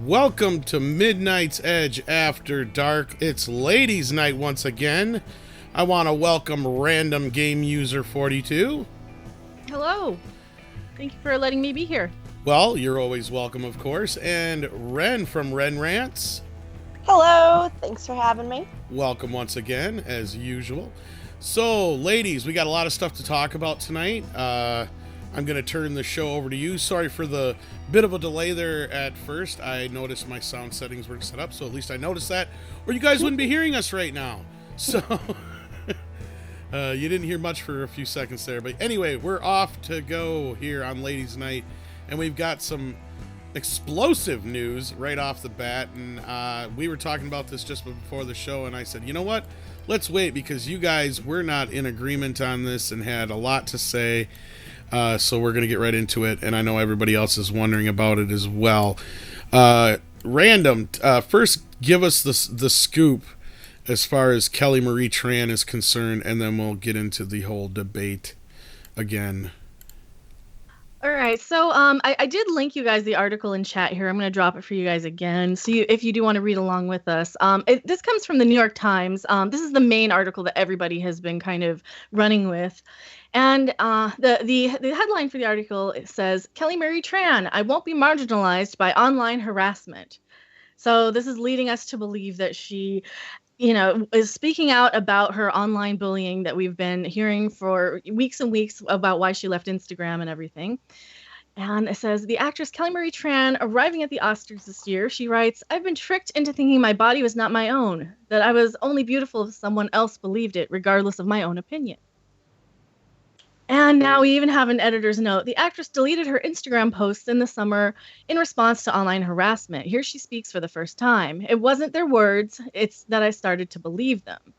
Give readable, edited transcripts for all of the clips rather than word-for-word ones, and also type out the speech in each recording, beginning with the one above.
Welcome to Midnight's Edge After Dark. It's Ladies' Night once again. I want to welcome Random Game User 42. Hello. Thank you for letting me be here. Well, you're always welcome, of course. And Ren from Ren Rants. Hello. Thanks for having me. Welcome once again, as usual. So, ladies, we got a lot of stuff to talk about tonight. I'm going to turn the show over to you. Sorry for the bit of a delay there at first. I noticed my sound settings weren't set up, so at least I noticed that. Or you guys wouldn't be hearing us right now. So, you didn't hear much for a few seconds there. But anyway, we're off to go here on Ladies' Night. And we've got some explosive news right off the bat. And we were talking about this just before the show, and I said, you know what? Let's wait, because you guys were not in agreement on this and had a lot to say. So we're going to get right into it, and I know everybody else is wondering about it as well. Random, first give us the scoop as far as Kelly Marie Tran is concerned, and then we'll get into the whole debate again. All right, so I did link you guys the article in chat here. I'm going to drop it for you guys again, so if you do want to read along with us. This comes from the New York Times. This is the main article that everybody has been kind of running with. And the headline for the article, it says, Kelly Marie Tran, I won't be marginalized by online harassment. So this is leading us to believe that she, is speaking out about her online bullying that we've been hearing for weeks and weeks about why she left Instagram and everything. And it says, the actress Kelly Marie Tran arriving at the Oscars this year, she writes, I've been tricked into thinking my body was not my own, that I was only beautiful if someone else believed it, regardless of my own opinion. And now we even have an editor's note. The actress deleted her Instagram posts in the summer in response to online harassment. Here she speaks for the first time. It wasn't their words, it's that I started to believe them.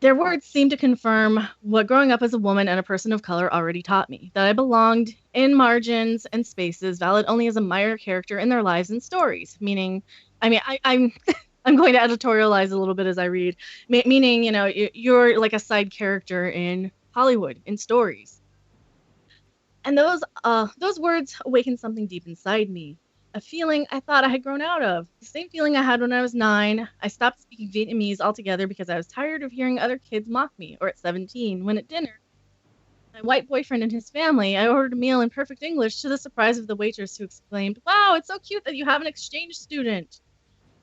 Their words seem to confirm what growing up as a woman and a person of color already taught me, that I belonged in margins and spaces valid only as a minor character in their lives and stories. I'm I'm going to editorialize a little bit as I read, meaning, you're like a side character in Hollywood, in stories. And those words awakened something deep inside me, a feeling I thought I had grown out of, the same feeling I had when I was 9. I stopped speaking Vietnamese altogether because I was tired of hearing other kids mock me, or at 17, when at dinner, my white boyfriend and his family, I ordered a meal in perfect English to the surprise of the waitress, who exclaimed, wow, it's so cute that you have an exchange student.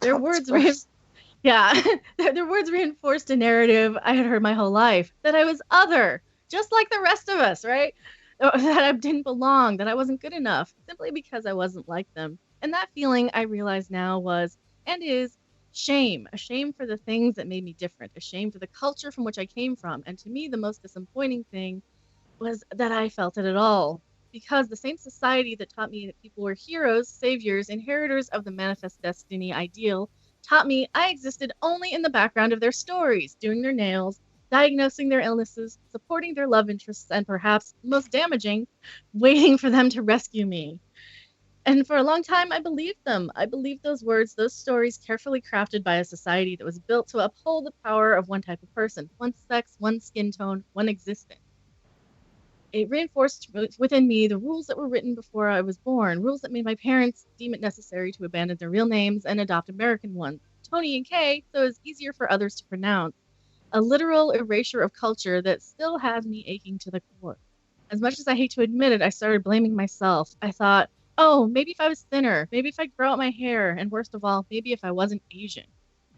Their words reinforced a narrative I had heard my whole life, that I was other, just like the rest of us, right? That I didn't belong, that I wasn't good enough, simply because I wasn't like them. And that feeling, I realize now, was and is shame. A shame for the things that made me different, a shame for the culture from which I came from. And to me, the most disappointing thing was that I felt it at all. Because the same society that taught me that people were heroes, saviors, inheritors of the manifest destiny ideal, taught me I existed only in the background of their stories, doing their nails, diagnosing their illnesses, supporting their love interests, and perhaps, most damaging, waiting for them to rescue me. And for a long time, I believed them. I believed those words, those stories carefully crafted by a society that was built to uphold the power of one type of person, one sex, one skin tone, one existence. It reinforced within me the rules that were written before I was born, rules that made my parents deem it necessary to abandon their real names and adopt American ones, Tony and Kay, so it's easier for others to pronounce. A literal erasure of culture that still has me aching to the core. As much as I hate to admit it, I started blaming myself. I thought, oh, maybe if I was thinner, maybe if I'd grow out my hair, and worst of all, maybe if I wasn't Asian.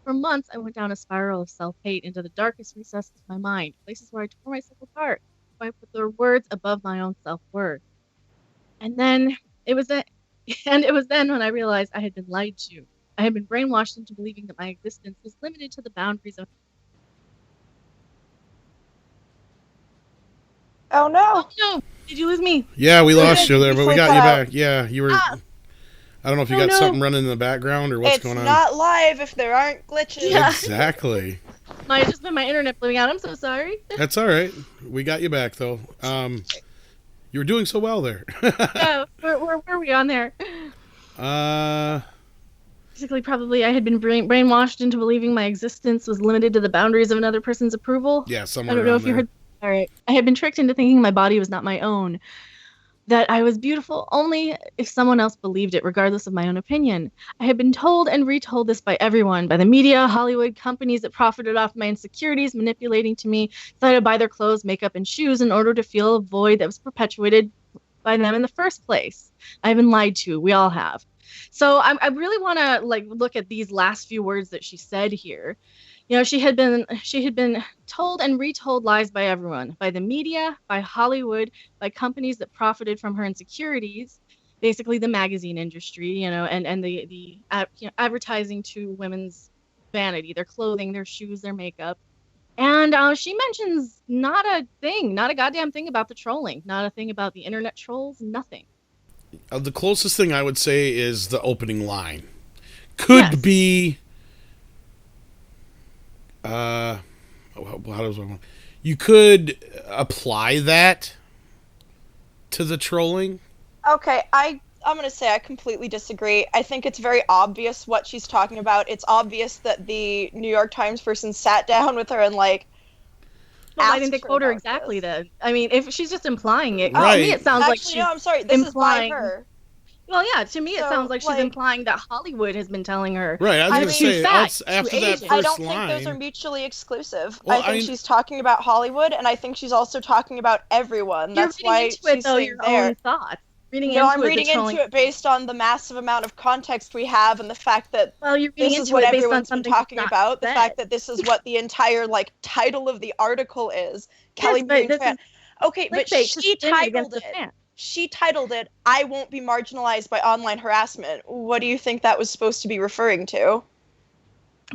For months, I went down a spiral of self-hate into the darkest recesses of my mind, places where I tore myself apart. I put their words above my own self-worth. And then it was then when I realized I had been lied to. I had been brainwashed into believing that my existence was limited to the boundaries of... Oh no. Oh no! Did you lose me? Yeah, we lost you there, but we got you out. back. Yeah, you were... I don't know if you got something running in the background or what's going on. It's not live if there aren't glitches. Yeah. Exactly. Might have just been my internet blowing out. I'm so sorry. That's all right. We got you back, though. You were doing so well there. Yeah, where were we on there? Basically, probably I had been brainwashed into believing my existence was limited to the boundaries of another person's approval. Yeah, somewhere I don't know around if you heard. All right. I had been tricked into thinking my body was not my own, that I was beautiful only if someone else believed it, regardless of my own opinion. I had been told and retold this by everyone, by the media, Hollywood, companies that profited off my insecurities, manipulating to me so I had to buy their clothes, makeup, and shoes in order to fill a void that was perpetuated by them in the first place. I've been lied to. We all have. So I really want to look at these last few words that she said here. You know, she had been told and retold lies by everyone, by the media, by Hollywood, by companies that profited from her insecurities, basically the magazine industry, you know, and the advertising to women's vanity, their clothing, their shoes, their makeup. And she mentions not a goddamn thing about the trolling, not a thing about the internet trolls, nothing. The closest thing I would say is the opening line. Could be... how does I want? You could apply that to the trolling. Okay, I'm going to say I completely disagree. I think it's very obvious what she's talking about. It's obvious that the New York Times person sat down with her and Well, why didn't they quote her exactly then? I mean, if she's just implying it, right. To me it sounds like she's no, I'm sorry. This implying... is by her. Well, yeah, to me it sounds like she's implying that Hollywood has been telling her. Right, I was going to say, after that first line... I don't think those are mutually exclusive. Well, I think she's talking about Hollywood, and I think she's also talking about everyone. That's why she's into it, your own thoughts. I'm reading into it based on the massive amount of context we have and the fact that this is what everyone's been talking about. The fact that this is what the entire title of the article is. Kelly Marie Tran. Okay, but she titled it. She titled it, "I won't be marginalized by online harassment." What do you think that was supposed to be referring to?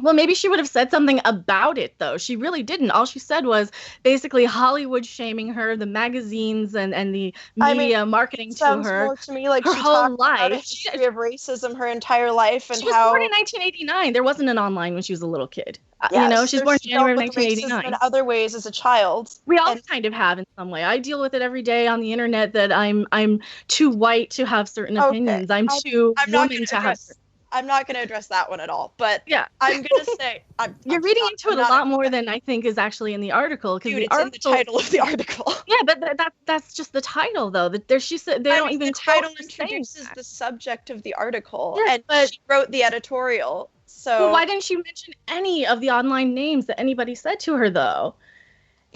Well, maybe she would have said something about it, though. She really didn't. All she said was basically Hollywood shaming her, the magazines and the media marketing to her. Sounds more to me like her she whole talked life. about a history of racism her entire life, and she was born in 1989. There wasn't an online when she was a little kid. Yes, you know, she's born in January of dealt with 1989. Racism in other ways as a child. We all kind of have in some way. I deal with it every day on the internet that I'm too white to have certain opinions. I'm too woman to have. I'm not going to address that one at all, but yeah, I'm going to say you're reading into it a lot more than I think is actually in the article. Dude, it's in the title of the article. Yeah, but that's just the title, though. She said they don't even. The title introduces the subject of the article, yes, and she wrote the editorial. So well, why didn't she mention any of the online names that anybody said to her, though?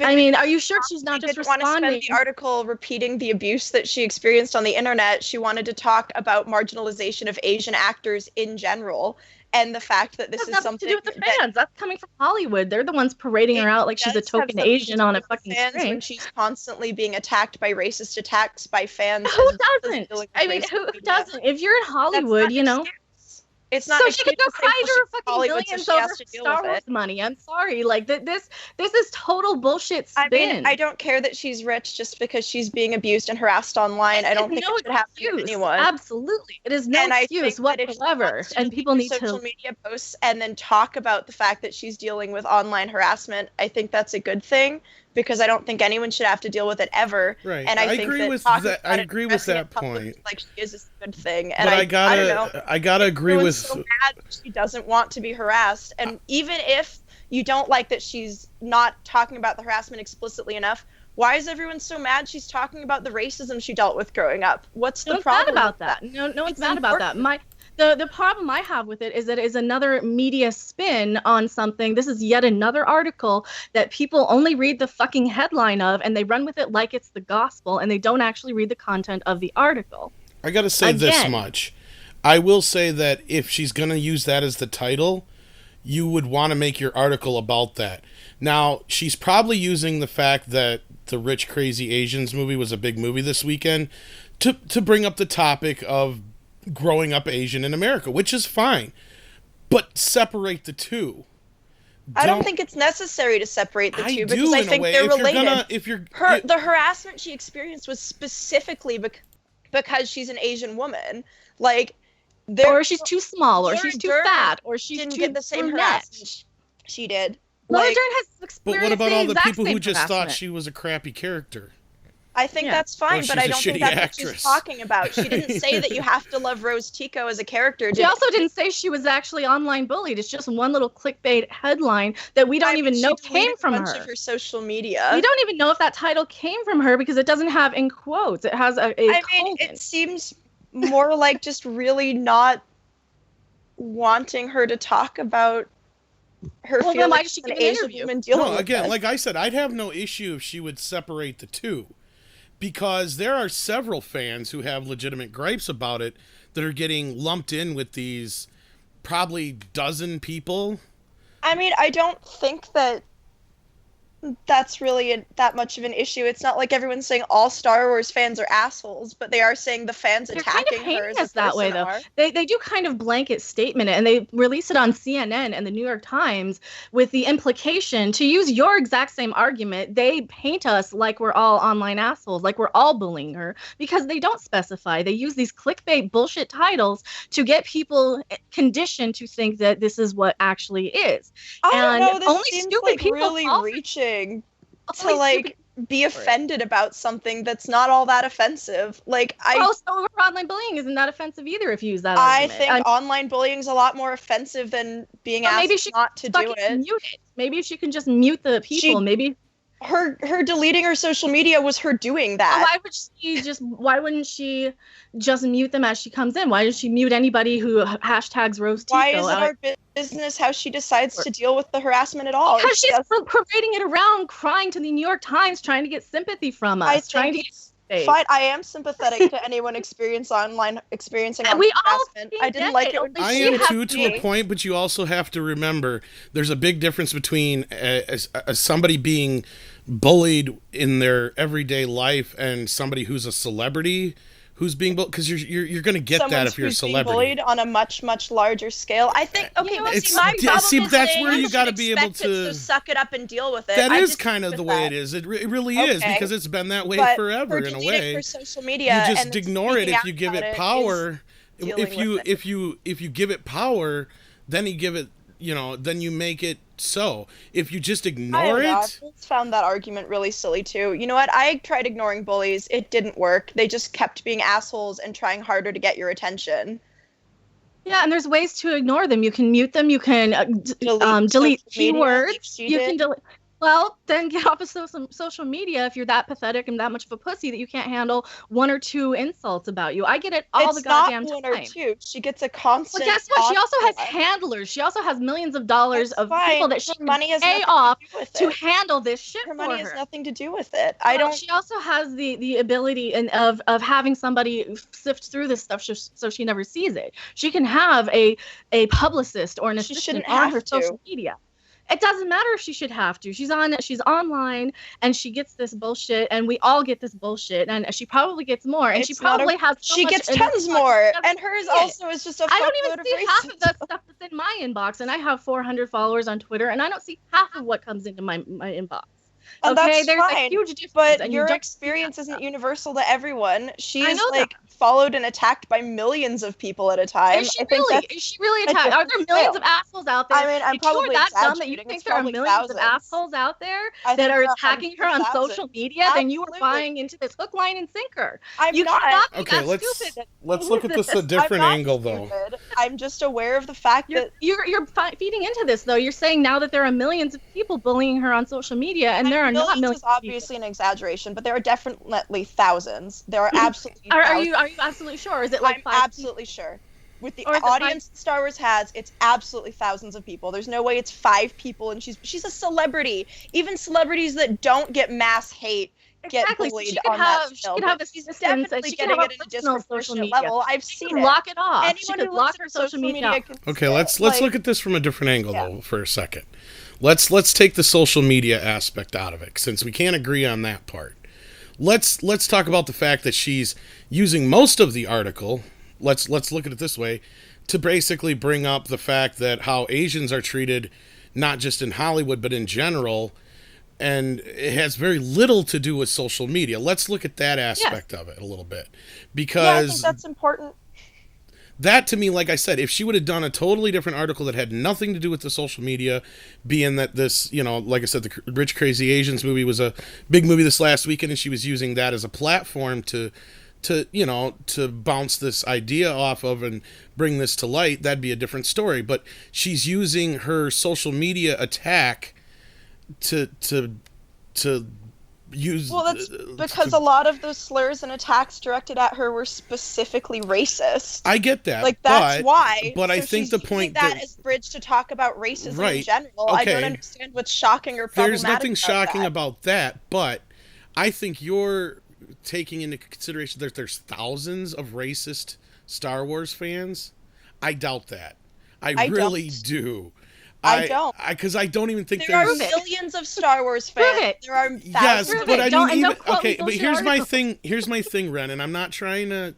I mean, are you sure she's not just responding? She didn't want to spend the article repeating the abuse that she experienced on the internet. She wanted to talk about marginalization of Asian actors in general, and the fact that this is something to do with the fans. That's coming from Hollywood. They're the ones parading her out like she's a token Asian on a fucking screen. When she's constantly being attacked by racist attacks by fans. Who doesn't? I mean, who doesn't? If you're in Hollywood, you know. It's not so she could go cry to her fucking millions over Star Wars money. I'm sorry, this is total bullshit spin. I mean, I don't care that she's rich just because she's being abused and harassed online. I don't think it should happen to anyone. Absolutely, it is no excuse whatsoever. And people need social media posts and then talk about the fact that she's dealing with online harassment. I think that's a good thing because I don't think anyone should have to deal with it ever. Right. And I agree with that. I agree with that point. Like she is a good thing. And but I gotta agree with. So mad that she doesn't want to be harassed, and even if you don't like that she's not talking about the harassment explicitly enough, why is everyone so mad she's talking about the racism she dealt with growing up? What's the problem about that? No one's mad about that. The problem I have with it is that it is another media spin on something. This is yet another article that people only read the fucking headline of, and they run with it like it's the gospel, and they don't actually read the content of the article. I gotta say this much. I will say that if she's going to use that as the title, you would want to make your article about that. Now, she's probably using the fact that the Rich Crazy Asians movie was a big movie this weekend to bring up the topic of growing up Asian in America, which is fine. But separate the two. I don't think it's necessary to separate the two because I think they're related. The harassment she experienced was specifically because she's an Asian woman. Or she's too small, or she's too fat, or she didn't too get the same brunette. harassment she did. Laura Dern has experienced But what about all the people who just thought she was a crappy character? I think that's fine, but I don't think that's actress. what she's talking about. She didn't say that you have to love Rose Tico as a character. She also didn't say she was actually online bullied. It's just one little clickbait headline that we don't even know came from her. A bunch of her social media. We don't even know if that title came from her because it doesn't have in quotes. It has a I mean, it seems more like just really not wanting her to talk about her feelings as an Asian woman dealing with again, this. like I said, I'd have no issue if she would separate the two. Because there are several fans who have legitimate gripes about it that are getting lumped in with these probably dozen people. I mean, I don't think that that's really that much of an issue. It's not like everyone's saying all Star Wars fans are assholes, but they are saying the fans attacking her as a that way, though. They do kind of blanket statement it, and they release it on CNN and the New York Times with the implication, to use your exact same argument, they paint us like we're all online assholes, like we're all bullying her, because they don't specify. They use these clickbait bullshit titles to get people conditioned to think that this is what actually is. I don't know, this only seems stupid like people really reaching to like be offended about something that's not all that offensive. Like so online bullying isn't that offensive either if you use that argument. I think online bullying is a lot more offensive than being asked not to do it. Mute it. Maybe she can just mute the people. Maybe her deleting her social media was her doing that. Why wouldn't she just mute them as she comes in? Why does she mute anybody who hashtags Rose Tico? Why is it our business how she decides to deal with the harassment at all? Because she's parading it around, crying to the New York Times, trying to get sympathy from us. Fine, I am sympathetic to anyone experiencing online harassment. I didn't like it when I am too, to a point, but you also have to remember there's a big difference between somebody being bullied in their everyday life and somebody who's a celebrity who's being bullied, because you're going to get that if you're a celebrity. Being bullied on a much larger scale. I think that's where you got to be able to suck it up and deal with it. That is kind of the way it is. It really is, because it's been that way forever in a way. For social media, you just ignore it if you give it power. If you give it power, then you give it, then you make it so. If you just ignore it, I found that argument really silly too. You know what? I tried ignoring bullies. It didn't work. They just kept being assholes and trying harder to get your attention. Yeah, and there's ways to ignore them. You can mute them. You can delete keywords. You can delete. Well, then get off of social media if you're that pathetic and that much of a pussy that you can't handle one or two insults about you. I get it all the goddamn time. It's not one or two. She gets a constant. Well, guess what? She also has handlers. She also has millions of dollars of people that she can pay off to handle this shit for her. Her money has nothing to do with it. She also has the ability of having somebody sift through this stuff so she never sees it. She can have a publicist or an assistant on her social media. It doesn't matter if she should have to. She's online, and she gets this bullshit, and we all get this bullshit, and she probably gets more, and she probably has. She gets tons more, and hers also is just a. I don't even see half of the stuff that's in my inbox, and I have 400 followers on Twitter, and I don't see half of what comes into my inbox. And there's a huge difference. But your experience isn't universal to everyone. She is followed and attacked by millions of people at a time. Is she really attacked? Are there millions of assholes out there? I mean, I'm probably that dumb that you think there are millions of assholes out there that are attacking her on social media, then you are buying into this hook, line, and sinker. You cannot be let's look at this a different angle, though. I'm just aware of the fact that you're feeding into this, though. You're saying now that there are millions of people bullying her on social media, and there are not millions. Is obviously an exaggeration, but there are definitely thousands. There are absolutely. Are you absolutely sure? Is it like I'm absolutely sure. With the audience Star Wars has, it's absolutely thousands of people. There's no way it's 5 people, and she's a celebrity. Even celebrities that don't get mass hate get bullied on that show. She could have definitely getting it at a disproportionate level. I've seen it. Lock it off. Anyone who looks her social media. Okay, let's look at this from a different angle though for a second. Let's take the social media aspect out of it, since we can't agree on that part. Let's talk about the fact that she's using most of the article. Let's look at it this way, to basically bring up the fact that how Asians are treated, not just in Hollywood but in general, and it has very little to do with social media. Let's look at that aspect of it a little bit, because I think that's important. that to me, like I said, if she would have done a totally different article that had nothing to do with the social media, being that this, like I said, the Rich Crazy Asians movie was a big movie this last weekend, and she was using that as a platform to bounce this idea off of and bring this to light, that'd be a different story. But she's using her social media attack to use. Well, that's because a lot of the slurs and attacks directed at her were specifically racist. I get that. Like, that's why. But so I think the point that is bridge to talk about racism in general. Okay. I don't understand what's shocking or problematic. There's nothing shocking about that, but I think you're taking into consideration that there's thousands of racist Star Wars fans. I doubt that. I really do. I don't. Because I don't even think there are millions of Star Wars fans. There are thousands. Yes, but I mean, okay. But here's my thing. Here's my thing, Ren, and I'm not trying to,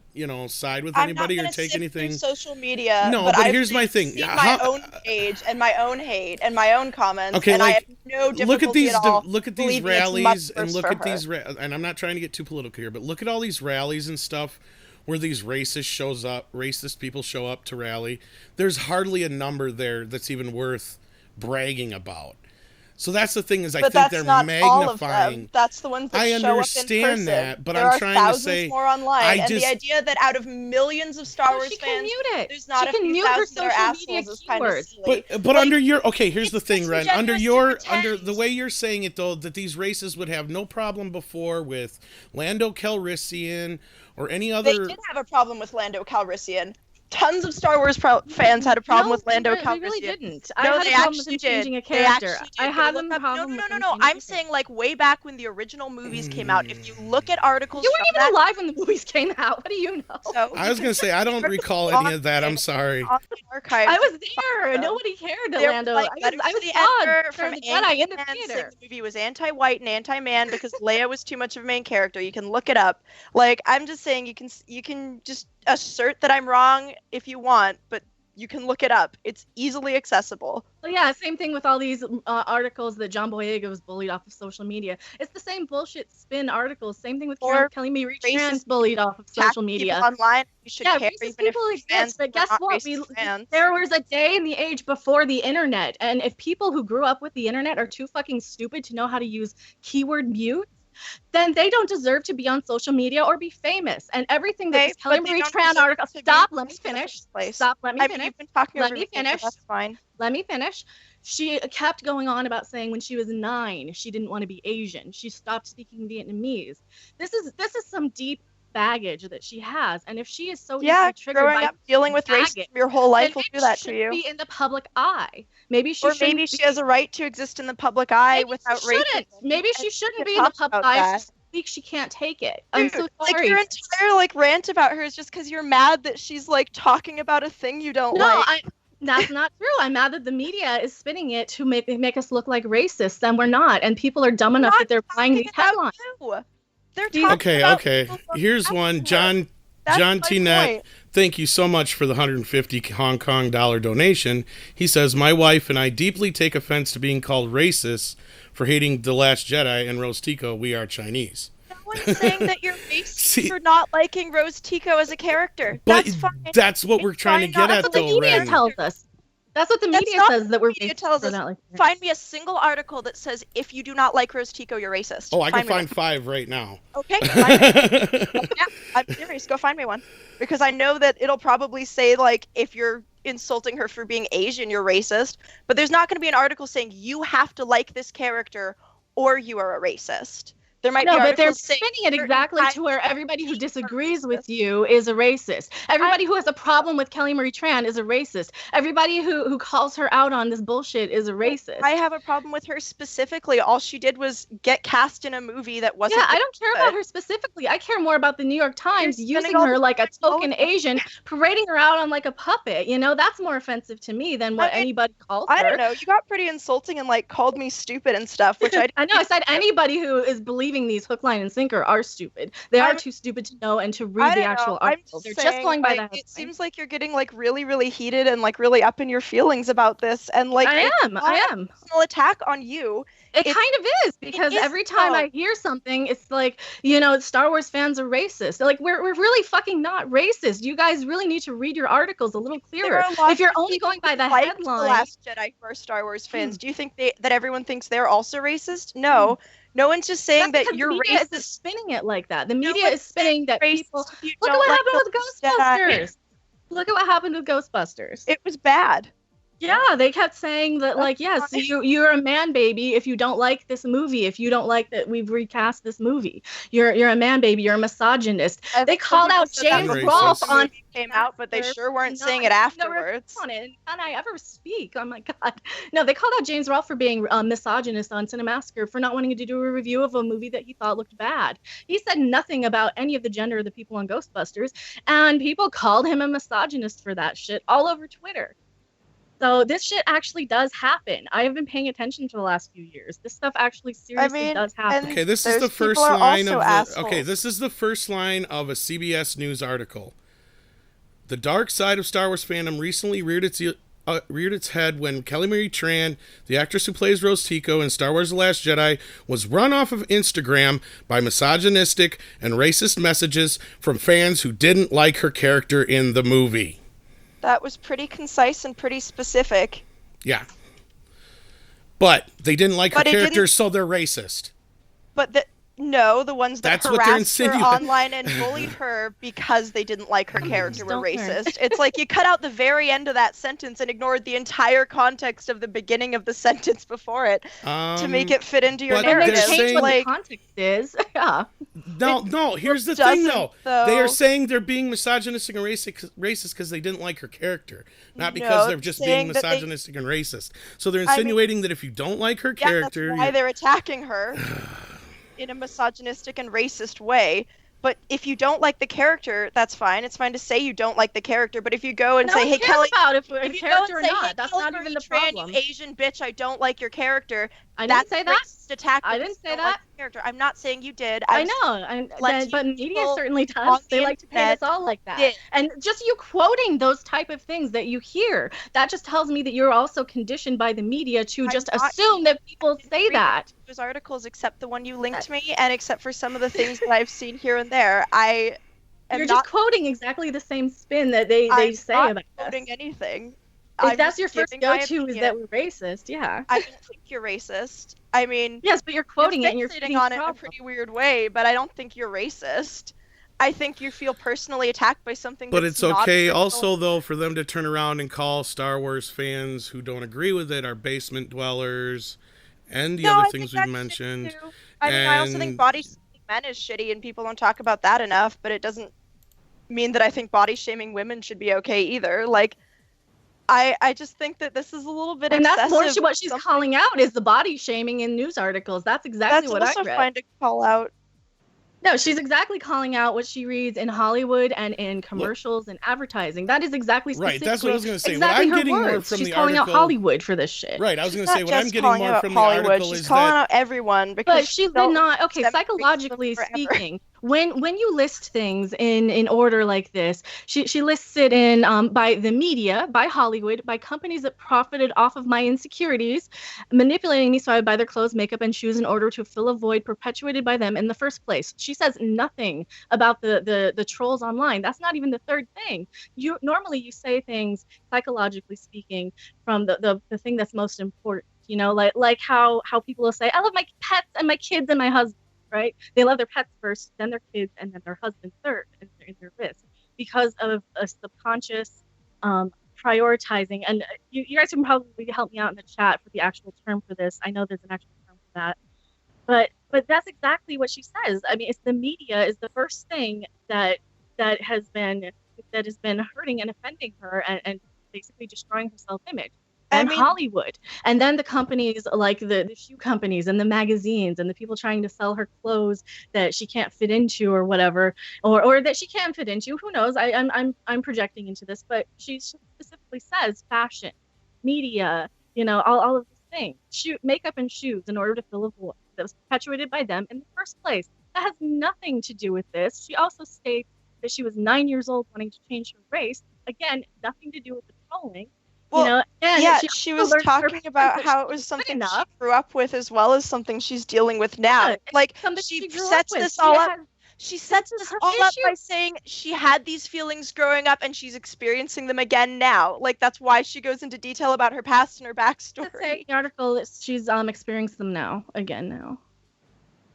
side with anybody or take anything. Social media. No, but here's my thing. My own page and my own hate and my own comments. Okay, and I have no difficulty at all. Look at these rallies and look at these. And I'm not trying to get too political here, but look at all these rallies and stuff where these racist people show up to rally. There's hardly a number there that's even worth bragging about. So that's the thing, is I think they're magnifying. All of them. That's the ones that show up in person. I understand that, but I'm trying to say more online. And the idea that out of millions of Star Wars fans, there's not a few thousand that are assholes is kind of silly. But under your here's the thing, Ren. Under the way you're saying it though, that these races would have no problem before with Lando Calrissian or any other. They did have a problem with Lando Calrissian. Tons of Star Wars fans had a problem with Lando Calrissian. They really didn't. I had a problem with him changing a character. I had a problem. No. I'm saying like way back when the original movies came out. If you look at articles, you weren't even alive when the movies came out. What do you know? So, I was gonna say I don't recall any of that. I'm sorry. On the archive. I was there. Nobody cared. Lando. I was from the Jedi in the theater. The movie was anti-white and anti-man because Leia was too much of a main character. You can look it up. Like, I'm just saying, you can just assert that I'm wrong if you want, but you can look it up. It's easily accessible. Well, yeah, same thing with all these articles that John Boyega was bullied off of social media. It's the same bullshit spin articles. Same thing with Kelly Marie Tran bullied off of social media. Online, you should care racist people exist, but guess what? There was a day in the age before the internet, and if people who grew up with the internet are too fucking stupid to know how to use keyword mute, then they don't deserve to be on social media or be famous. And everything that this Kelly Marie Tran article. Stop. Let me finish. Stop. Let me finish. You've been talking let me finish. That's fine. Let me finish. She kept going on about saying when she was 9, she didn't want to be Asian. She stopped speaking Vietnamese. This is some deep baggage that she has, and if she is so triggered growing up dealing with racism your whole life will do that to you. Be in the public eye. Maybe she has a right to exist in the public eye without racism. Maybe she shouldn't be in the public eye. If she speaks, she can't take it. I'm so sorry. Your entire rant about her is just because you're mad that she's talking about a thing you don't like. That's not true. I'm mad that the media is spinning it to make us look like racists, and we're not. And people are dumb enough that they're buying these headlines. Okay. Here's one. John T. Net, thank you so much for the $150 Hong Kong donation. He says, my wife and I deeply take offense to being called racist for hating The Last Jedi and Rose Tico. We are Chinese. No one's saying that you're racist for not liking Rose Tico as a character. But that's fine. That's what we're trying to get at, though, Ren. That's what the media tells us. That's what the media says, that we're racist. Tells us, find me a single article that says if you do not like Rose Tico, you're racist. Oh, I can find 5 right now. Okay. Yeah, I'm serious. Go find me one. Because I know that it'll probably say, if you're insulting her for being Asian, you're racist. But there's not going to be an article saying you have to like this character or you are a racist. There might be but they're spinning it exactly to where everybody who disagrees with you is a racist. Everybody who has a problem with Kelly Marie Tran is a racist. Everybody who calls her out on this bullshit is a racist. I have a problem with her specifically. All she did was get cast in a movie that wasn't. Yeah, I don't care about her specifically. I care more about the New York Times using her like a token Asian, parading her out on like a puppet. That's more offensive to me than what anybody calls her. I don't know. You got pretty insulting and called me stupid and stuff, which I know. I said anybody who is believing believing these hook, line, and sinker are stupid. They are too stupid to know and to read the actual article. They're just going by that. It seems like you're getting like really, really heated and like really up in your feelings about this, and like I am. Personal attack on you. It kind of is, because every time I hear something, it's like, Star Wars fans are racist. Like, we're really fucking not racist. You guys really need to read your articles a little clearer. If you're only going by the headline. The Last Jedi for Star Wars fans, do you think that everyone thinks they're also racist? No. No one's just saying that you're racist. The media is spinning it like that. The media is spinning that people. Look at what happened with Ghostbusters. Look at what happened with Ghostbusters. It was bad. Yeah, they kept saying that, like, yes, you're a man baby if you don't like this movie, if you don't like that we've recast this movie. You're a man baby, you're a misogynist. They called out James Rolfe on came out, but they sure weren't saying it afterwards. On it. Can I ever speak? Oh my God. No, they called out James Rolfe for being a misogynist on Cinemassacre, for not wanting to do a review of a movie that he thought looked bad. He said nothing about any of the gender of the people on Ghostbusters, and people called him a misogynist for that shit all over Twitter. So this shit actually does happen. I have been paying attention for the last few years. This stuff actually seriously does happen. Okay, this is the first line of this is the first line of a CBS News article. The dark side of Star Wars fandom recently reared its head when Kelly Marie Tran, the actress who plays Rose Tico in Star Wars The Last Jedi, was run off of Instagram by misogynistic and racist messages from fans who didn't like her character in the movie. That was pretty concise and pretty specific. Yeah. But they didn't like her character, so they're racist. But the ones that harassed her online and bullied her because they didn't like her character were racist. It's like you cut out the very end of that sentence and ignored the entire context of the beginning of the sentence before it to make it fit into your narrative. And they changed what the context is. Yeah. No, here's the thing, though. They are saying they're being misogynistic and racist because they didn't like her character, not because they're just being misogynistic and racist. So they're insinuating that if you don't like her character... that's why they're attacking her in a misogynistic and racist way. But if you don't like the character, that's fine. It's fine to say you don't like the character. But if you go and say, "Hey, Kelly," about if you character or not, that's not even the problem. You Asian bitch, I don't like your character. I didn't say that. Attack. I didn't say that. Character. I'm not saying you did. I know, but media certainly does. They like to paint us all like that. And just you quoting those type of things that you hear, that just tells me that you're also conditioned by the media to just assume that people say that. Those articles, except the one you linked me, and except for some of the things that I've seen here and there, you're just quoting exactly the same spin that they say about us. I'm not quoting anything. If that's your first go-to, is that we're racist, yeah. I don't think you're racist. I mean... Yes, but you're quoting it and you're fixating on it in a pretty weird way, but I don't think you're racist. I think you feel personally attacked by something but it's okay also, though, for them to turn around and call Star Wars fans who don't agree with it are basement dwellers and the other things we've mentioned. I also think body shaming men is shitty, and people don't talk about that enough, but it doesn't mean that I think body shaming women should be okay either. Like... I just think that this is a little bit excessive. And that's more what she's calling out is the body shaming in news articles. That's exactly what I read. That's also fine to call out. No, she's exactly calling out what she reads in Hollywood and in commercials and advertising. That is exactly right. That's what I was going to say. Exactly what I'm getting more from she's the calling article, out Hollywood for this shit. Right. I was going to say what I'm getting more from Hollywood. the article she's is calling that out everyone because but she's not okay. Psychologically speaking, when you list things in order like this, she lists it in by the media, by Hollywood, by companies that profited off of my insecurities, manipulating me so I would buy their clothes, makeup, and shoes in order to fill a void perpetuated by them in the first place. She says nothing about the trolls online. That's not even the third thing. Normally you say things psychologically speaking from the thing that's most important. You know, like how people will say, I love my pets and my kids and my husband. Right? They love their pets first, then their kids, and then their husband third, and they're in their list because of a subconscious prioritizing. And you guys can probably help me out in the chat for the actual term for this. I know there's an actual term for that, but that's exactly what she says. I mean, it's the media is the first thing that has been hurting and offending her and basically destroying her self-image. And Hollywood, and then the companies like the shoe companies and the magazines and the people trying to sell her clothes that she can't fit into or whatever, or that she can fit into. Who knows? I'm projecting into this, but she specifically says fashion, media, you know, all of these things, makeup and shoes in order to fill a void. that was perpetuated by them in the first place. That has nothing to do with this. She also states that she was 9 years old wanting to change her race. Again, nothing to do with the trolling. Well, she was talking about how it was something she grew up with as well as something she's dealing with now. Yeah, like, she sets this all up. She sets this all up by saying she had these feelings growing up and she's experiencing them again now. Like, that's why she goes into detail about her past and her backstory. In the article, she's experiencing them now.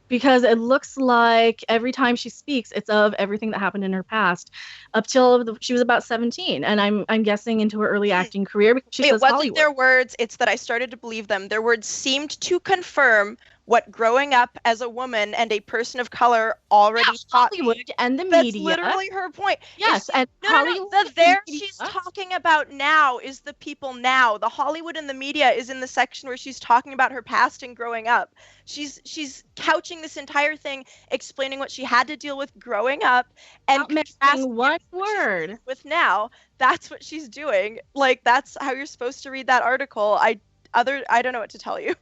Because it looks like every time she speaks, it's of everything that happened in her past up till she was about 17. And I'm guessing into her early acting career because she says Hollywood. It wasn't their words. It's that I started to believe them. Their words seemed to confirm what growing up as a woman and a person of color already taught Hollywood me. And the media. That's literally her point. Yes, and Hollywood the there she's talking about now is the people now. The Hollywood and the media is in the section where she's talking about her past and growing up. She's couching this entire thing, explaining what she had to deal with growing up and contrasting one word with now. That's what she's doing. Like, that's how you're supposed to read that article. I don't know what to tell you.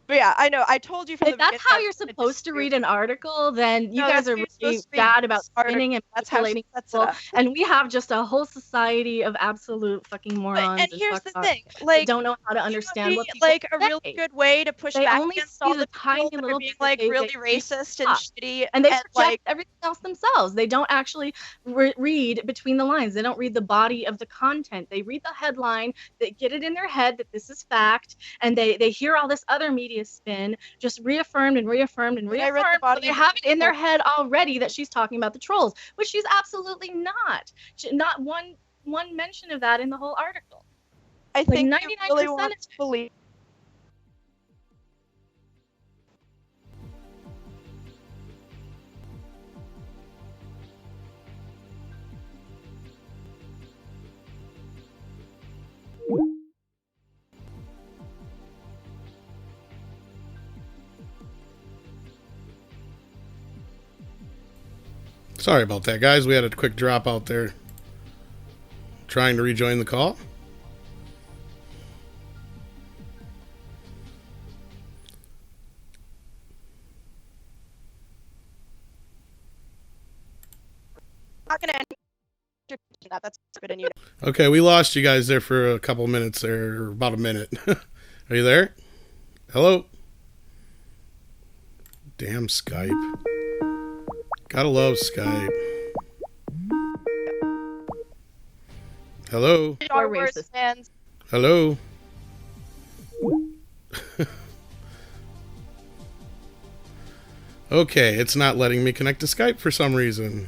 But yeah, I know. I told you from the beginning. If that's how you're supposed to read an article, then you guys are really bad about spinning and manipulating people. And we have just a whole society of absolute fucking morons. And here's the thing, like, they don't know how to understand what people like a say. really good way to push back against all the tiny little being like really racist and shitty, and they project everything else themselves. They don't actually read between the lines. They don't read the body of the content. They read the headline. They get it in their head that this is fact, and they hear all this other media spin just reaffirmed and reaffirmed and reaffirmed. So they have it in their head already that she's talking about the trolls, which she's absolutely not. Not one mention of that in the whole article. I think 99% really want to believe. Sorry about that, guys. We had a quick drop out there. Trying to rejoin the call. Not gonna that. That's good in you. Okay, we lost you guys there for a couple minutes there, or about a minute. Are you there? Hello? Damn Skype. Gotta love Skype. Hello? Star Wars fans. Hello? Okay, it's not letting me connect to Skype for some reason.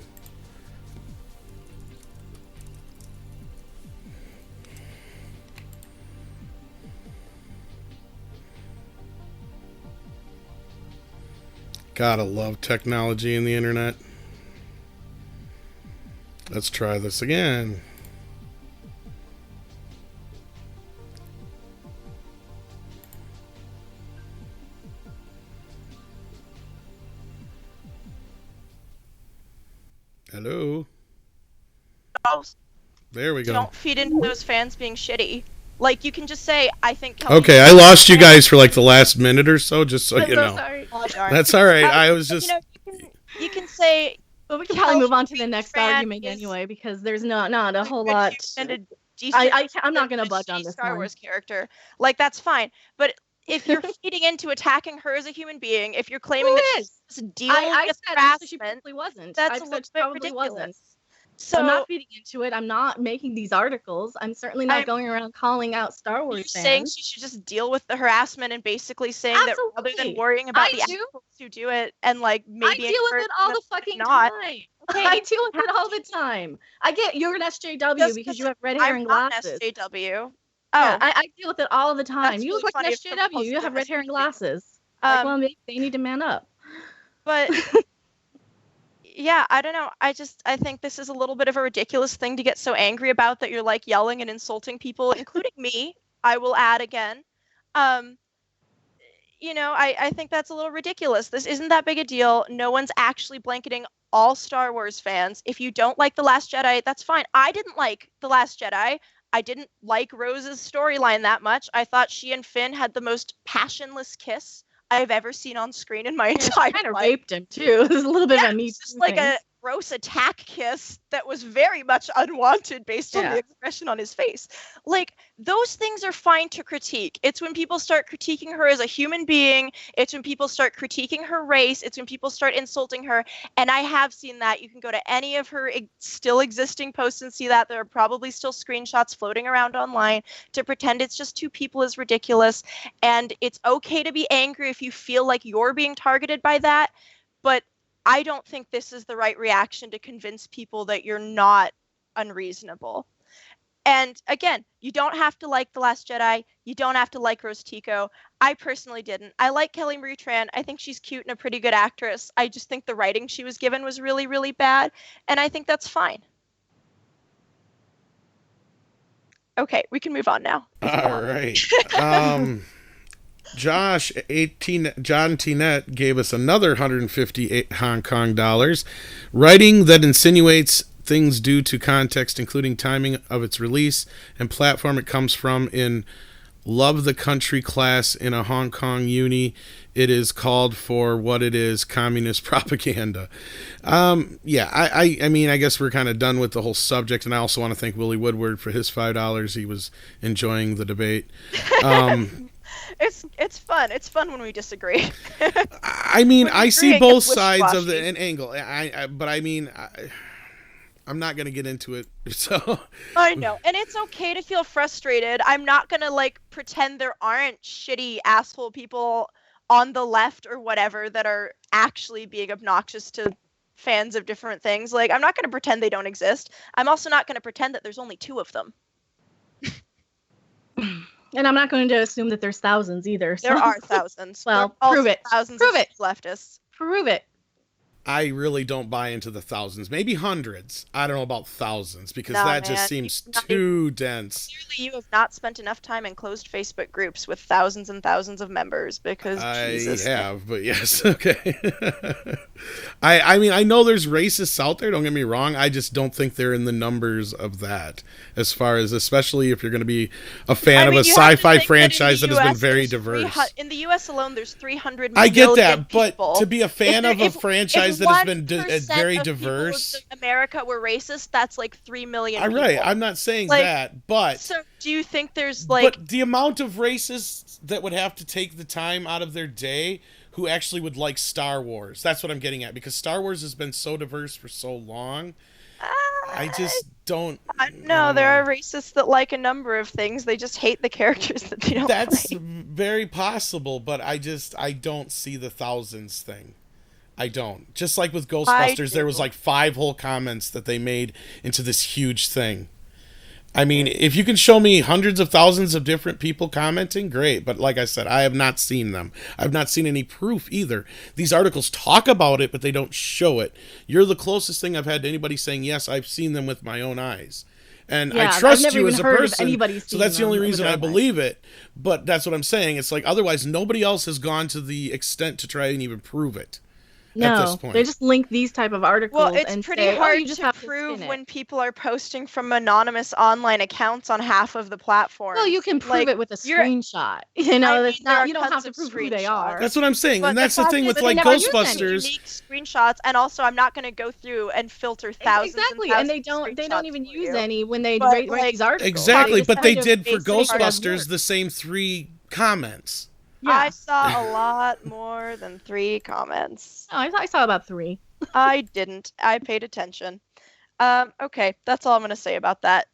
Gotta love technology and the internet. Let's try this again. Hello? There we go. Don't feed into those fans being shitty. Like, you can just say, I think... Okay, I lost you guys for like the last minute or so, just so you know. Sorry. That's alright, I was just... You can say... But we can probably move on to the next argument anyway, because there's not a whole lot... I'm not going to budge on this Star Wars character. Like, that's fine. But if you're feeding into attacking her as a human being, if you're claiming that she's dealing with harassment... She probably wasn't. That's a little bit ridiculous. Wasn't. So I'm not feeding into it. I'm not making these articles. I'm certainly not going around calling out Star Wars fans. Saying she should just deal with the harassment and basically saying that rather than worrying about the assholes who do it and like maybe I deal with it all the fucking time. Okay, I deal with it all the time. I get you're an SJW because you have red hair and glasses. I'm not SJW. Oh, yeah, I deal with it all the time. You look like an SJW. You have red hair and glasses. Well, maybe they need to man up. But. Yeah, I don't know. I think this is a little bit of a ridiculous thing to get so angry about that you're like yelling and insulting people, including me. I will add again. I think that's a little ridiculous. This isn't that big a deal. No one's actually blanketing all Star Wars fans. If you don't like The Last Jedi, that's fine. I didn't like The Last Jedi. I didn't like Rose's storyline that much. I thought she and Finn had the most passionless kiss I've ever seen on screen in my entire life. Kind of raped him too. There's a little bit of a Me Too just like a gross attack kiss that was very much unwanted based on the expression on his face. Like, those things are fine to critique. It's when people start critiquing her as a human being. It's when people start critiquing her race. It's when people start insulting her. And I have seen that. You can go to any of her still existing posts and see that. There are probably still screenshots floating around online. To pretend it's just two people is ridiculous. And it's okay to be angry if you feel like you're being targeted by that. But I don't think this is the right reaction to convince people that you're not unreasonable. And again, you don't have to like The Last Jedi. You don't have to like Rose Tico. I personally didn't. I like Kelly Marie Tran. I think she's cute and a pretty good actress. I just think the writing she was given was really, really bad. And I think that's fine. Okay, we can move on now. All right. John Tnet gave us another 150 Hong Kong dollars. Writing that insinuates things due to context, including timing of its release and platform it comes from. In Love the Country class in a Hong Kong uni, it is called for what it is, communist propaganda. I mean, I guess we're kind of done with the whole subject, and I also want to thank Willie Woodward for his $5. He was enjoying the debate. It's fun. It's fun when we disagree. I mean, I see both sides of an angle. But I mean, I'm not going to get into it. So I know. And it's okay to feel frustrated. I'm not going to like pretend there aren't shitty asshole people on the left or whatever that are actually being obnoxious to fans of different things. Like, I'm not going to pretend they don't exist. I'm also not going to pretend that there's only two of them. And I'm not going to assume that there's thousands either. So. There are thousands. Well, prove it. Thousands prove of it. leftists. Prove it. I really don't buy into the thousands. Maybe hundreds. I don't know about thousands, because that just seems too dense. Clearly, you have not spent enough time in closed Facebook groups with thousands and thousands of members, because Jesus. I have, but yes, okay. I mean, I know there's racists out there, don't get me wrong. I just don't think they're in the numbers of that, as far as, especially if you're going to be a fan of a sci-fi franchise that has been very diverse. In the U.S. alone, there's 300 million I get that, people. but to be a fan of a franchise that has been very diverse. If America were racist, that's like 3 million people. Right, I'm not saying that, but... So do you think there's But the amount of racists that would have to take the time out of their day who actually would like Star Wars, that's what I'm getting at, because Star Wars has been so diverse for so long, I just don't... No, there are racists that like a number of things, they just hate the characters that they don't That's like. very possible, but I don't see the thousands thing. I don't. Just like with Ghostbusters, there was like 5 whole comments that they made into this huge thing. I mean, if you can show me hundreds of thousands of different people commenting, great. But like I said, I have not seen them. I've not seen any proof either. These articles talk about it, but they don't show it. You're the closest thing I've had to anybody saying, yes, I've seen them with my own eyes. And I trust you as a person, so that's the only reason I believe it. But that's what I'm saying. It's like, otherwise, nobody else has gone to the extent to try and even prove it. No, they just link these type of articles. Well, it's pretty hard to prove when people are posting from anonymous online accounts on half of the platform. Well, you can prove it with a screenshot. You know, it's not. You don't have to prove who they are. That's what I'm saying, and that's the thing with like Ghostbusters. Unique screenshots, and also I'm not going to go through and filter thousands. Exactly, and they don't even use any when they write these articles. Exactly, but they did for Ghostbusters the same 3 comments. Yeah. I saw a lot more than 3 comments. Oh, I saw about 3. I didn't. I paid attention. Okay, that's all I'm going to say about that.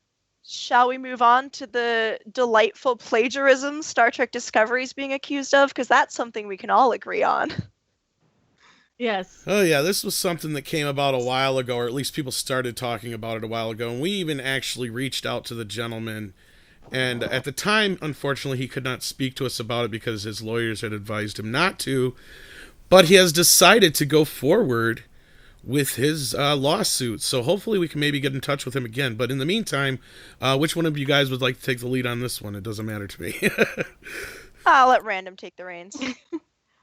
Shall we move on to the delightful plagiarism Star Trek Discovery is being accused of? Because that's something we can all agree on. Yes. Oh, yeah, this was something that came about a while ago, or at least people started talking about it a while ago, and we even actually reached out to the gentleman. And at the time, unfortunately, he could not speak to us about it because his lawyers had advised him not to. But he has decided to go forward with his lawsuit. So hopefully we can maybe get in touch with him again. But in the meantime, which one of you guys would like to take the lead on this one? It doesn't matter to me. I'll let Random take the reins.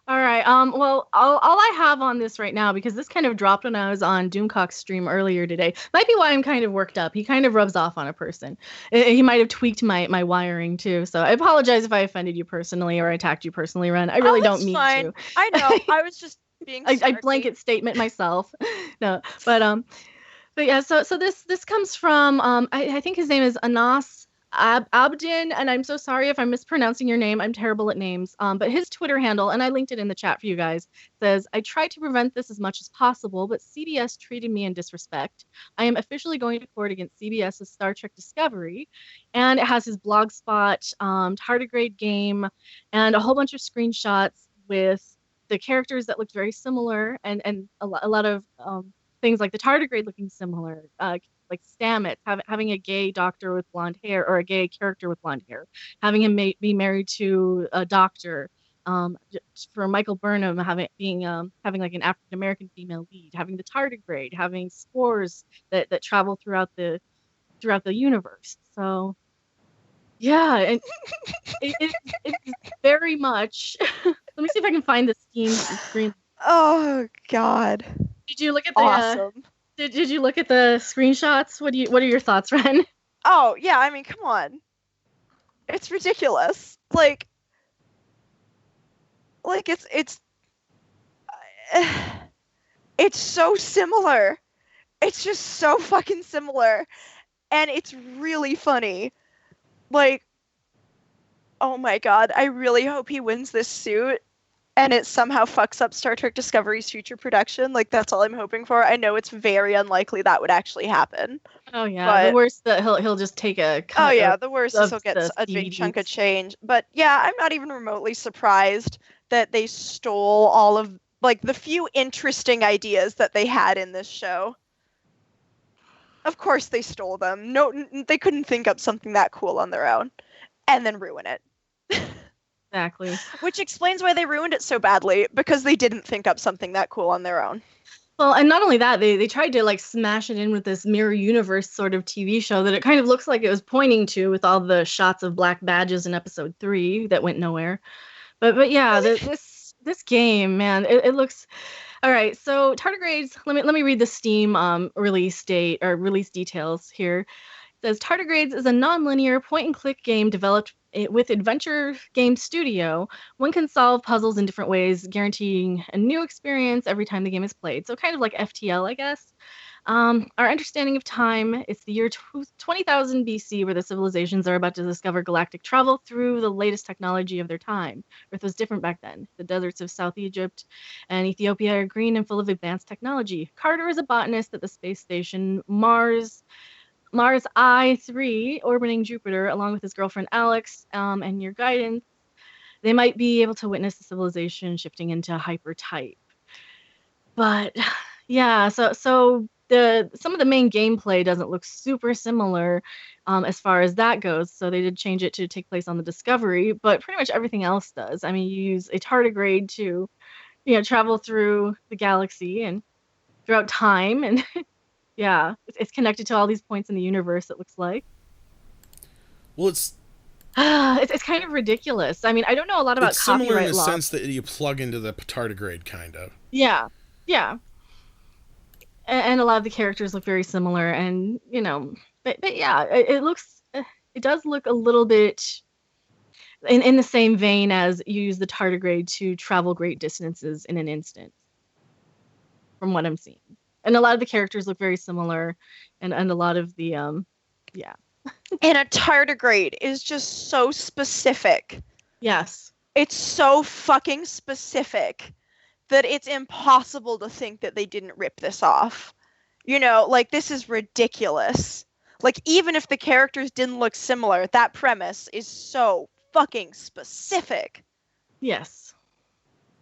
All right. Well, all I have on this right now, because this kind of dropped when I was on Doomcock's stream earlier today, might be why I'm kind of worked up. He kind of rubs off on a person. He might have tweaked my wiring too. So I apologize if I offended you personally or attacked you personally, Ren. I really don't mean to. I know. I was just being. I blanket statement myself. No, but yeah. So this comes from I think his name is Anas Abdin, and I'm so sorry if I'm mispronouncing your name. I'm terrible at names. But his Twitter handle, and I linked it in the chat for you guys, says, "I tried to prevent this as much as possible, but CBS treated me in disrespect. I am officially going to court against CBS's Star Trek Discovery," and it has his blogspot, tardigrade game, and a whole bunch of screenshots with the characters that looked very similar, and a lot of things like the tardigrade looking similar. Like Stamets, having a gay doctor with blonde hair, or a gay character with blonde hair, having him be married to a doctor. For Michael Burnham having like an African American female lead, having the tardigrade, having spores that travel throughout the universe. So yeah, and it's very much. Let me see if I can find the screen. Oh God! Did you look at the? Awesome. Did you look at the screenshots? What are your thoughts, Ren? Oh yeah, I mean, come on. It's ridiculous. Like it's so similar. It's just so fucking similar, and it's really funny. Like, oh my God, I really hope he wins this suit and it somehow fucks up Star Trek Discovery's future production. Like, that's all I'm hoping for. I know it's very unlikely that would actually happen. Oh yeah, but the worst that he'll just take a cut. Oh yeah, the worst is he'll get a big chunk of change. But yeah, I'm not even remotely surprised that they stole all of like the few interesting ideas that they had in this show. Of course they stole them. No, they couldn't think up something that cool on their own and then ruin it. Exactly. Which explains why they ruined it so badly, because they didn't think up something that cool on their own. Well, and not only that, they tried to like smash it in with this mirror universe sort of TV show that it kind of looks like it was pointing to, with all the shots of black badges in episode 3 that went nowhere. But yeah, this game, man, it looks. All right, so Tardigrades. Let me read the Steam release date or release details here. It says Tardigrades is a non-linear point-and-click game developed with Adventure Game Studio. One can solve puzzles in different ways, guaranteeing a new experience every time the game is played. So kind of like FTL, I guess. Our understanding of time, it's the year 20,000 BC, where the civilizations are about to discover galactic travel through the latest technology of their time. Earth was different back then. The deserts of South Egypt and Ethiopia are green and full of advanced technology. Carter is a botanist at the space station Mars I-3, orbiting Jupiter, along with his girlfriend Alex, and your guidance. They might be able to witness the civilization shifting into hyper-type. But yeah, so some of the main gameplay doesn't look super similar as far as that goes. So they did change it to take place on the Discovery, but pretty much everything else does. I mean, you use a tardigrade to, travel through the galaxy and throughout time, and yeah, it's connected to all these points in the universe, it looks like. Well, it's kind of ridiculous. I mean, I don't know a lot about copyright law. It's similar in the sense that you plug into the tardigrade, kind of. Yeah. And a lot of the characters look very similar, and, but yeah, it does look a little bit in the same vein as you use the tardigrade to travel great distances in an instant, from what I'm seeing. And a lot of the characters look very similar, and a lot of the, yeah. And a tardigrade is just so specific. Yes. It's so fucking specific that it's impossible to think that they didn't rip this off. This is ridiculous. Like, even if the characters didn't look similar, that premise is so fucking specific. Yes.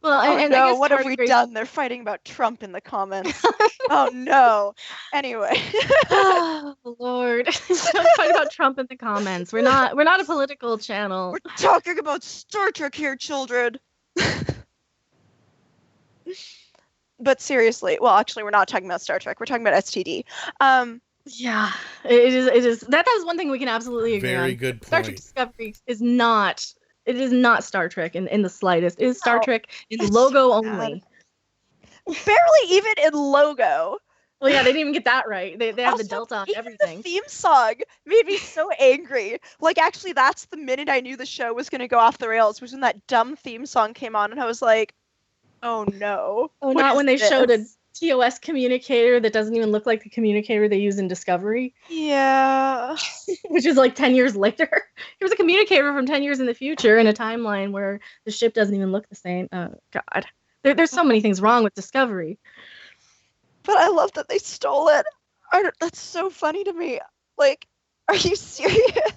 Well, and no, what have we done? They're fighting about Trump in the comments. Oh no. Anyway. Oh Lord. Don't fight about Trump in the comments. We're not a political channel. We're talking about Star Trek here, children. But seriously, well, actually, we're not talking about Star Trek. We're talking about STD. Yeah, it is. That is one thing we can absolutely agree on. Very good point. Star Trek Discovery is not It is not Star Trek in the slightest. It is Star Trek in logo only. Barely even in logo. Well, yeah, they didn't even get that right. They have the Delta on everything. The theme song made me so angry. Like, actually, that's the minute I knew the show was going to go off the rails, was when that dumb theme song came on, and I was like, oh no. Oh, not when they showed a TOS communicator that doesn't even look like the communicator they use in Discovery. Yeah. Which is like 10 years later. Here's a communicator from 10 years in the future in a timeline where the ship doesn't even look the same. Oh, God. There's so many things wrong with Discovery. But I love that they stole it. That's so funny to me. Like, are you serious?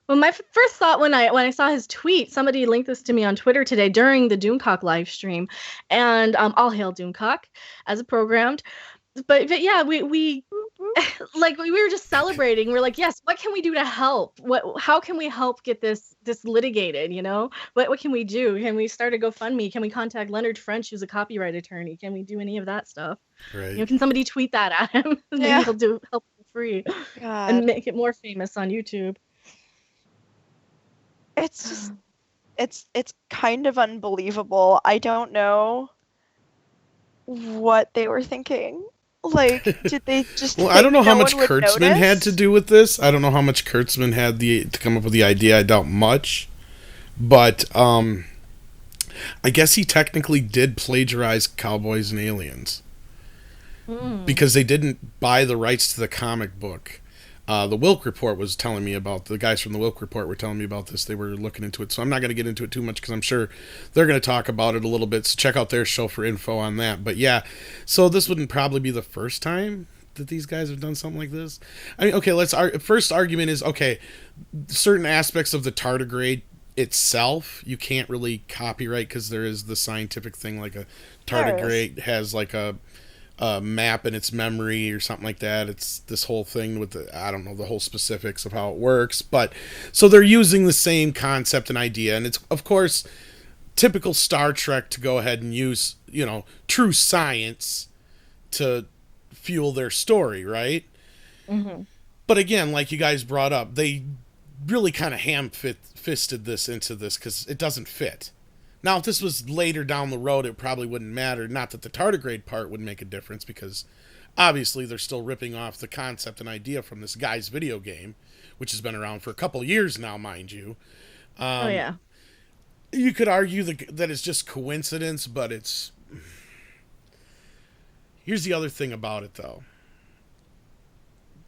Well, my first thought when I saw his tweet, somebody linked this to me on Twitter today during the Doomcock live stream, and all hail Doomcock as a programmed. But yeah, we like we were just celebrating. We're like, yes, what can we do to help? How can we help get this litigated? You know, what can we do? Can we start a GoFundMe? Can we contact Leonard French, who's a copyright attorney? Can we do any of that stuff? Right. You know, can somebody tweet that at him? And maybe he'll help for free and make it more famous on YouTube. It's just, it's kind of unbelievable. I don't know what they were thinking. Like, did they just? Well, I don't know how much Kurtzman had to do with this. I don't know how much Kurtzman had to come up with the idea. I doubt much, but I guess he technically did plagiarize Cowboys and Aliens because they didn't buy the rights to the comic book. The Wilk Report was telling me about, the guys from the Wilk Report were telling me about this. They were looking into it, so I'm not going to get into it too much because I'm sure they're going to talk about it a little bit. So check out their show for info on that. But yeah, so this wouldn't probably be the first time that these guys have done something like this. I mean, okay, first argument is, okay, certain aspects of the tardigrade itself you can't really copyright because there is the scientific thing, like a tardigrade has like a map in its memory or something like that. It's this whole thing with I don't know the whole specifics of how it works, but so they're using the same concept and idea, and it's of course typical Star Trek to go ahead and use, you know, true science to fuel their story, right? Mm-hmm. But again, like you guys brought up, they really kind of ham-fisted this into this because it doesn't fit. Now, if this was later down the road, it probably wouldn't matter. Not that the tardigrade part would make a difference, because obviously they're still ripping off the concept and idea from this guy's video game, which has been around for a couple years now, mind you. Oh, yeah. You could argue that it's just coincidence, but it's... Here's the other thing about it, though.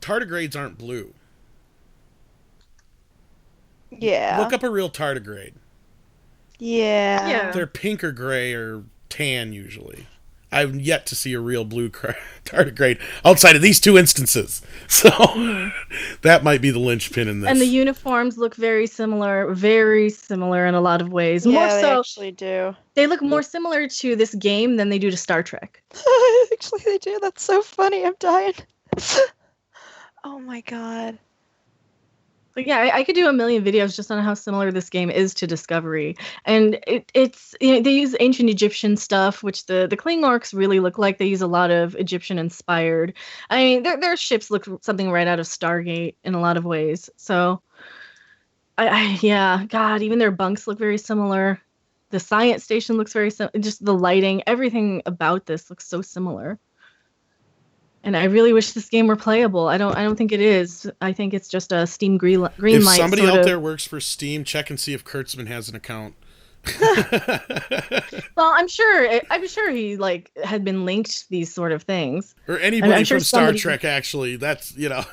Tardigrades aren't blue. Yeah. Look up a real tardigrade. Yeah. They're pink or gray or tan usually. I've yet to see a real blue tardigrade outside of these two instances. So that might be the linchpin in this. And the uniforms look very similar in a lot of ways. Yeah, more so, they actually do. They look more similar to this game than they do to Star Trek. Actually, they do. That's so funny. I'm dying. Oh my God. But yeah, I could do a million videos just on how similar this game is to Discovery. And it's you know, they use ancient Egyptian stuff, which the Klingorks really look like. They use a lot of Egyptian inspired. I mean, their ships look something right out of Stargate in a lot of ways. So, yeah, God, even their bunks look very similar. The science station looks very similar. Just the lighting, everything about this looks so similar. And I really wish this game were playable. I don't think it is. I think it's just a Steam green light. If somebody out there works for Steam, check and see if Kurtzman has an account. Well, I'm sure he like had been linked to these sort of things. Or anybody from Star Trek, actually. That's, you know.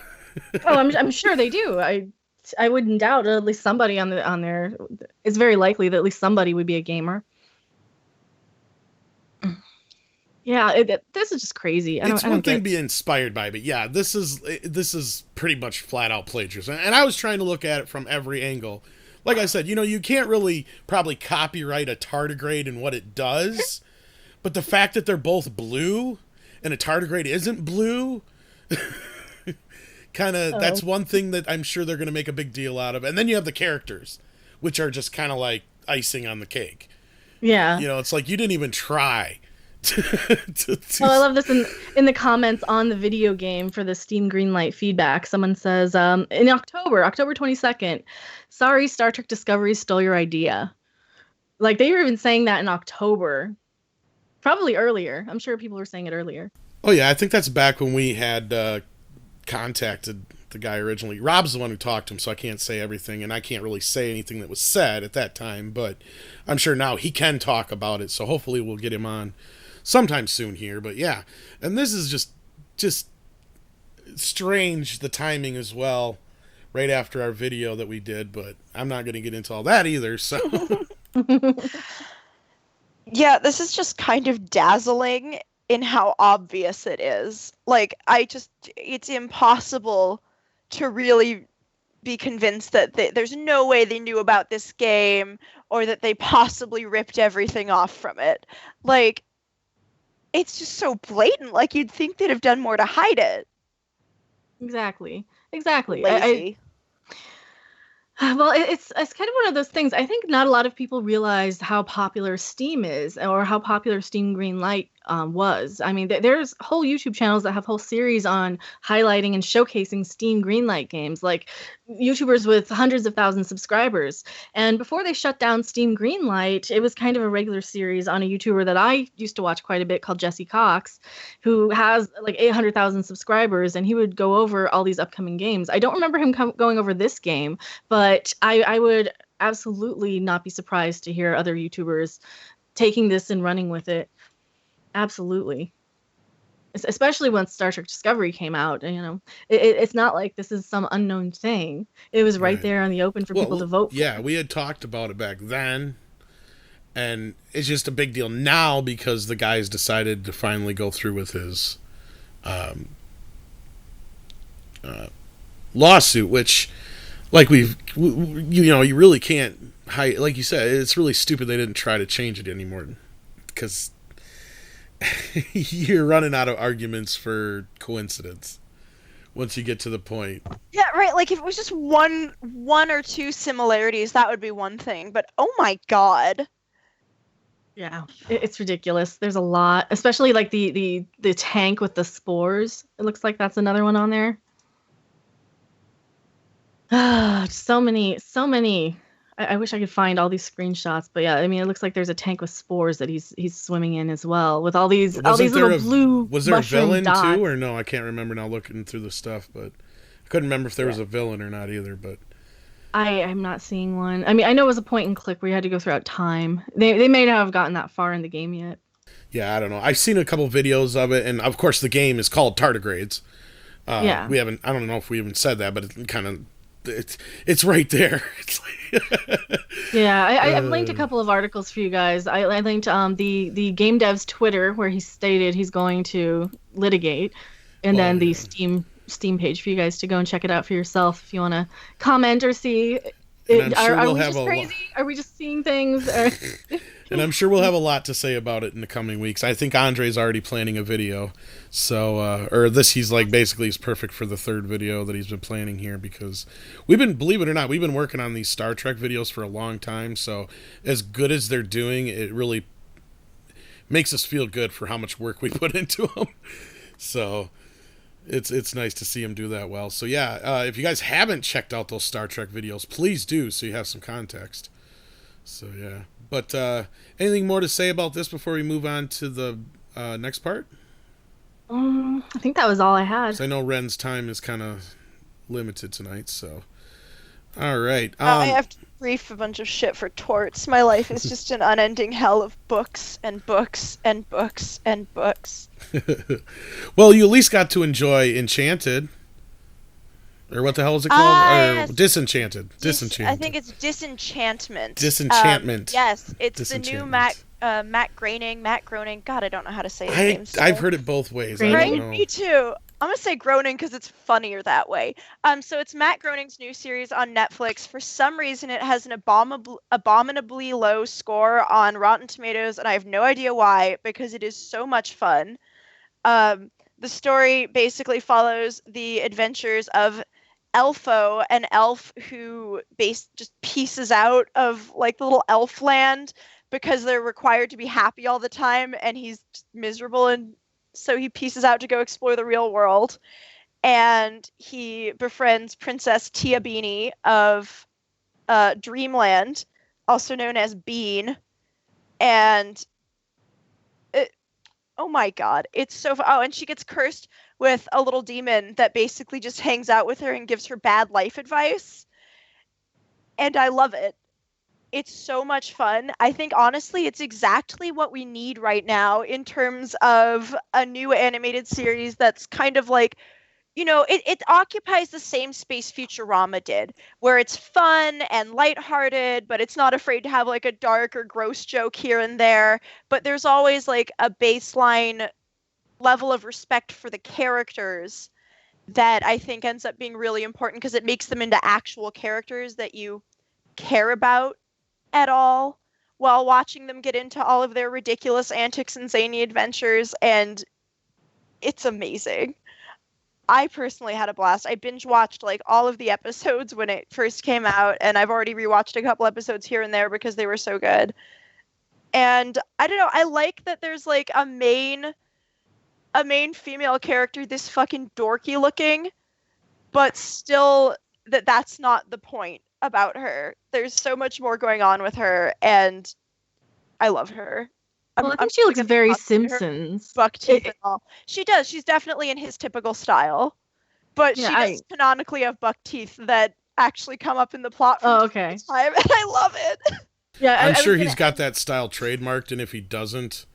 Oh, I'm sure they do. I wouldn't doubt at least somebody on there. It's very likely that at least somebody would be a gamer. Yeah, this is just crazy. It's one thing to be inspired by, but yeah, this is pretty much flat out plagiarism. And I was trying to look at it from every angle. Like I said, you know, you can't really probably copyright a tardigrade and what it does, but the fact that they're both blue and a tardigrade isn't blue, that's one thing that I'm sure they're going to make a big deal out of. And then you have the characters, which are just kind of like icing on the cake. Yeah. You know, it's like you didn't even try I love this in the comments on the video game for the Steam Greenlight feedback. Someone says, in October 22nd, sorry, Star Trek Discovery stole your idea. Like, they were even saying that in October. Probably earlier. I'm sure people were saying it earlier. Oh, yeah, I think that's back when we had contacted the guy originally. Robb's the one who talked to him, so I can't say everything, and I can't really say anything that was said at that time, but I'm sure now he can talk about it, so hopefully we'll get him on sometime soon here. But yeah, and this is just strange, the timing as well, right after our video that we did, but I'm not going to get into all that either, so... Yeah, this is just kind of dazzling in how obvious it is. Like, it's impossible to really be convinced that there's no way they knew about this game or that they possibly ripped everything off from it. Like, it's just so blatant. Like, you'd think they'd have done more to hide it. Exactly. Lazy. Well, it's kind of one of those things. I think not a lot of people realize how popular Steam is, or how popular Steam Greenlight was. I mean, there's whole YouTube channels that have whole series on highlighting and showcasing Steam Greenlight games, like YouTubers with hundreds of thousands of subscribers. And before they shut down Steam Greenlight, it was kind of a regular series on a YouTuber that I used to watch quite a bit called Jesse Cox, who has like 800,000 subscribers, and he would go over all these upcoming games. I don't remember him going over this game, but I would absolutely not be surprised to hear other YouTubers taking this and running with it. Absolutely. Especially when Star Trek Discovery came out, you know, it's not like this is some unknown thing. It was right there on the open for people to vote for. Yeah, we had talked about it back then, and it's just a big deal now because the guys decided to finally go through with his lawsuit, which, like you really can't hide. Like you said, it's really stupid they didn't try to change it anymore, because you're running out of arguments for coincidence once you get to the point. Yeah, right. Like, if it was just one or two similarities, that would be one thing. But oh my god. Yeah, it's ridiculous. There's a lot, especially like the tank with the spores. It looks like that's another one on there. So many. I wish I could find all these screenshots, but yeah, I mean, it looks like there's a tank with spores that he's swimming in as well, with all these little blue. Was there a villain dots. too, or no? I can't remember now looking through the stuff, but I couldn't remember if there was a villain or not either. But I'm not seeing one. I mean, I know it was a point and click where you had to go throughout time. They may not have gotten that far in the game yet. Yeah, I don't know. I've seen a couple videos of it, and of course the game is called Tardigrades. Yeah. We haven't. I don't know if we even said that, but it kind of. It's right there. It's like yeah, I've linked a couple of articles for you guys. I linked the game dev's Twitter, where he stated he's going to litigate, and then the Steam page for you guys to go and check it out for yourself if you want to comment or see. Are we just crazy? Are we just seeing things? And I'm sure we'll have a lot to say about it in the coming weeks. I think Andre's already planning a video. So, he's like basically is perfect for the third video that he's been planning here, because believe it or not, we've been working on these Star Trek videos for a long time. So as good as they're doing, it really makes us feel good for how much work we put into them. So it's nice to see him do that well. So yeah, if you guys haven't checked out those Star Trek videos, please do, so you have some context. So yeah. But anything more to say about this before we move on to the next part? I think that was all I had. So I know Ren's time is kind of limited tonight, so... All right. I have to brief a bunch of shit for torts. My life is just an unending hell of books and books and books and books. Well, you at least got to enjoy Enchanted. Or what the hell is it called? Or Disenchanted. Disenchanted. I think it's Disenchantment. Disenchantment. Yes, it's the new Matt Groening. God, I don't know how to say his name. I've heard it both ways. Right, me too. I'm going to say Groening because it's funnier that way. So it's Matt Groening's new series on Netflix. For some reason, it has an abominably low score on Rotten Tomatoes, and I have no idea why, because it is so much fun. The story basically follows the adventures of Elfo, an elf who just pieces out of like the little elf land because they're required to be happy all the time, and he's miserable, and so he pieces out to go explore the real world. And he befriends Princess Tia Beanie of Dreamland, also known as Bean. And oh my god, it's so fun. Oh, and she gets cursed with a little demon that basically just hangs out with her and gives her bad life advice. And I love it. It's so much fun. I think, honestly, it's exactly what we need right now in terms of a new animated series that's kind of like, you know, it occupies the same space Futurama did, where it's fun and lighthearted, but it's not afraid to have like a dark or gross joke here and there. But there's always like a baseline level of respect for the characters that I think ends up being really important because it makes them into actual characters that you care about at all while watching them get into all of their ridiculous antics and zany adventures, and it's amazing. I personally had a blast. I binge watched like all of the episodes when it first came out, and I've already rewatched a couple episodes here and there because they were so good. And I don't know, I like that there's like a main female character, this fucking dorky looking, but still that's not the point about her. There's so much more going on with her, and I love her. Well, I think she looks very Simpsons. Buck teeth and all. She does. She's definitely in his typical style, but she does canonically have buck teeth that actually come up in the plot from time, and I love it. Yeah, I'm sure he's got that style trademarked, and if he doesn't,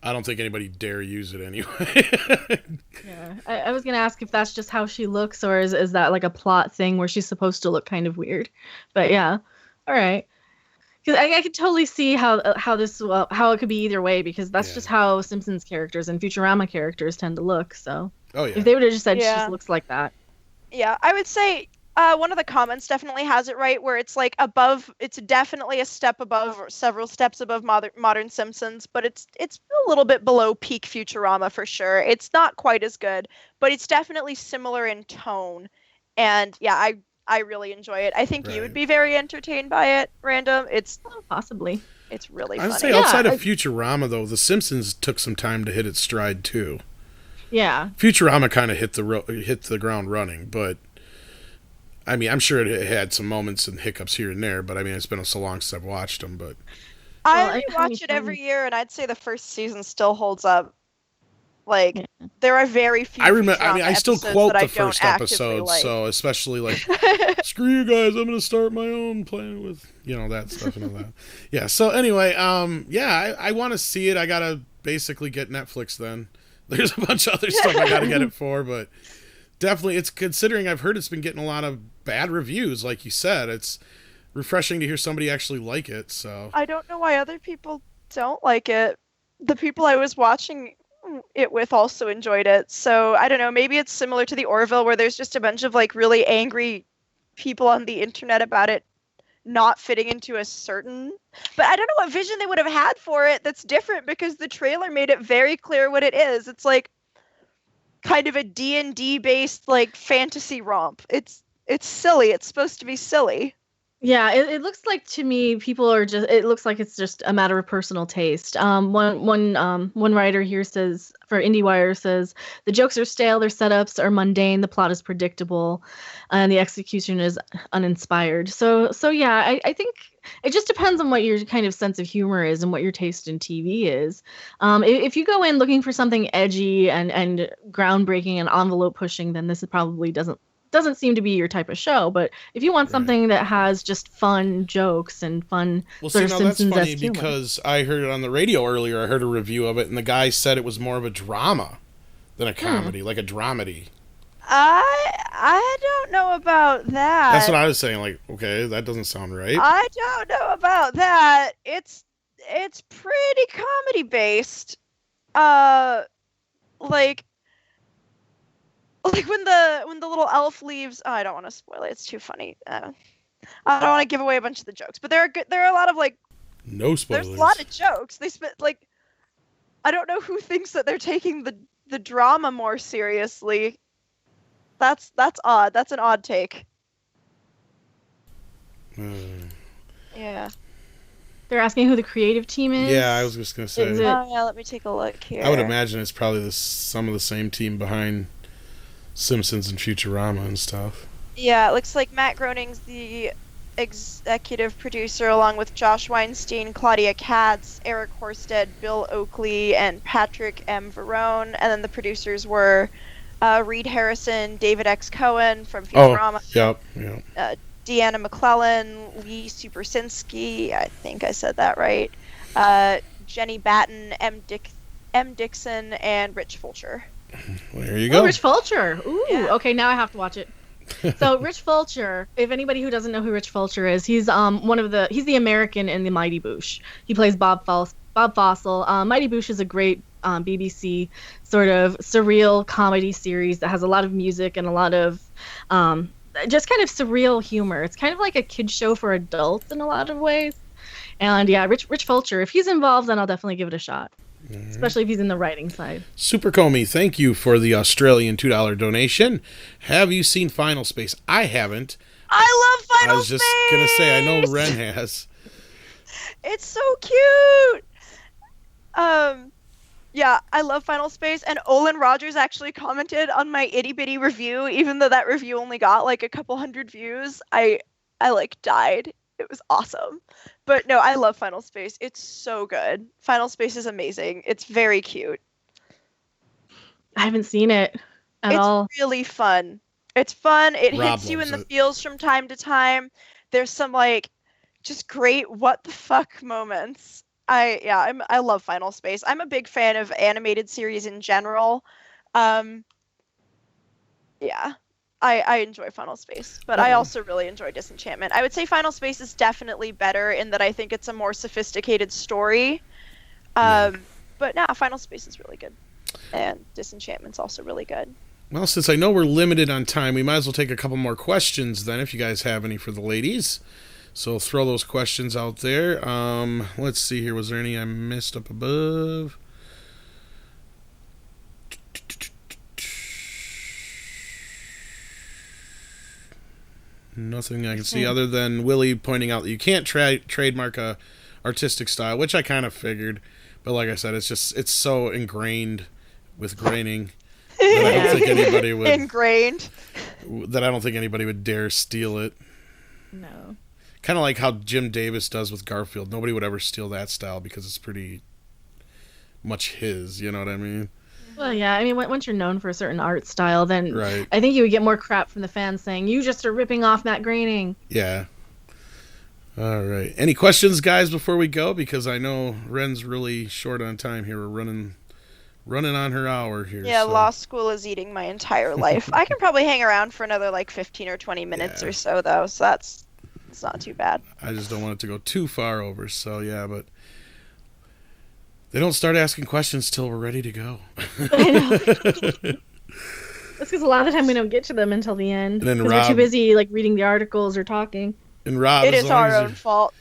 I don't think anybody dare use it anyway. Yeah, I was gonna ask if that's just how she looks, or is that like a plot thing where she's supposed to look kind of weird? But yeah, all right. Because I could totally see how it could be either way, because that's just how Simpsons characters and Futurama characters tend to look. So if they would have just said she just looks like that. Yeah, I would say one of the comments definitely has it right, where it's like it's definitely a step above, or several steps above modern Simpsons, but it's a little bit below peak Futurama for sure. It's not quite as good, but it's definitely similar in tone. And yeah, I really enjoy it. I think you would be very entertained by it, Random. It's possibly. It's really funny. I'd say outside of Futurama, though, The Simpsons took some time to hit its stride too. Yeah. Futurama kind of hit the ground running, but I mean, I'm sure it had some moments and hiccups here and there. But I mean, it's been so long since I've watched them. But I watch it every year, and I'd say the first season still holds up. Like, there are very few. I still quote the first episode, so especially like, screw you guys, I'm gonna start my own planet with, that stuff and all that. Yeah. So anyway, I want to see it. I gotta basically get Netflix then. There's a bunch of other stuff I gotta get it for, but definitely, it's considering I've heard it's been getting a lot of bad reviews. Like you said, it's refreshing to hear somebody actually like it. So I don't know why other people don't like it. The people I was watching it with also enjoyed it, so I don't know, maybe it's similar to the Orville, where there's just a bunch of like really angry people on the internet about it not fitting into a certain, but I don't know what vision they would have had for it that's different, because the trailer made it very clear what it is. It's like kind of a D&D based like fantasy romp. It's silly. It's supposed to be silly. Yeah, it looks like, to me, it looks like it's just a matter of personal taste. One writer here says, for IndieWire, says, the jokes are stale, their setups are mundane, the plot is predictable, and the execution is uninspired. So yeah, I think it just depends on what your kind of sense of humor is and what your taste in TV is. If you go in looking for something edgy and groundbreaking and envelope pushing, then this probably doesn't seem to be your type of show. But if you want something that has just fun jokes and fun sort of Simpsons-esque that's funny humor. Because I heard it on the radio earlier. I heard a review of it, and the guy said it was more of a drama than a comedy, like a dramedy. I don't know about that. That's what I was saying. Like, okay, that doesn't sound right. I don't know about that. It's pretty comedy based. Like when the little elf leaves. Oh, I don't want to spoil it. It's too funny. I don't want to give away a bunch of the jokes, but there are a lot of like. No spoilers. There's a lot of jokes. They spent like. I don't know who thinks that they're taking the drama more seriously. That's odd. That's an odd take. Yeah. They're asking who the creative team is. Yeah, I was just gonna say. Oh yeah, let me take a look here. I would imagine it's probably some of the same team behind Simpsons and Futurama and stuff. Yeah, it looks like Matt Groening's the executive producer, along with Josh Weinstein, Claudia Katz, Eric Horsted, Bill Oakley, and Patrick M. Verone. And then the producers were Reed Harrison, David X. Cohen from Futurama. Yep. Deanna McClellan, Lee Supersinski, I think I said that right. Jenny Batten, M. Dixon, and Rich Fulcher. Well, there you go. Oh, Rich Fulcher. Ooh, yeah. Okay, now I have to watch it. So Rich Fulcher, if anybody who doesn't know who Rich Fulcher is, he's he's the American in the Mighty Boosh. He plays Bob Fossil. Mighty Boosh is a great BBC sort of surreal comedy series that has a lot of music and a lot of just kind of surreal humor. It's kind of like a kid's show for adults in a lot of ways. And yeah, Rich Fulcher, if he's involved, then I'll definitely give it a shot. Mm-hmm. Especially if he's in the writing side. Super Comey, thank you for the Australian $2 donation. Have you seen Final Space? I haven't. I love Final Space! I was just going to say, I know Ren has. It's so cute! Yeah, I love Final Space, and Olin Rogers actually commented on my itty-bitty review, even though that review only got like a couple hundred views. I like died. It was awesome. But no, I love Final Space. It's so good. Final Space is amazing. It's very cute. I haven't seen it at all. It's really fun. It's fun. It Robb hits you in the it. feels from time to time. There's some like just great what the fuck moments. I love Final Space. I'm a big fan of animated series in general. Yeah. I enjoy Final Space, but I also really enjoy Disenchantment. I would say Final Space is definitely better in that I think it's a more sophisticated story. But Final Space is really good. And Disenchantment's also really good. Well, since I know we're limited on time, we might as well take a couple more questions then, if you guys have any for the ladies. So throw those questions out there. Let's see here. Was there any I missed up above? Nothing I can see other than Willie pointing out that you can't trademark a artistic style, which I kind of figured. But like I said, it's so ingrained with graining that I don't think anybody would that I don't think anybody would dare steal it. No. Kind of like how Jim Davis does with Garfield. Nobody would ever steal that style because it's pretty much his, you know what I mean? Well, yeah. I mean, once you're known for a certain art style, then right. I think you would get more crap from the fans saying, you just are ripping off Matt Groening. Yeah. All right. Any questions, guys, before we go? Because I know Ren's really short on time here. We're running on her hour here. Yeah, so. Law school is eating my entire life. I can probably hang around for another like 15 or 20 minutes or so, though, so it's not too bad. I just don't want it to go too far over, so yeah, but they don't start asking questions till we're ready to go. I know. That's because a lot of the time we don't get to them until the end. And then because we're too busy like reading the articles or talking. And Robb, it is our own fault.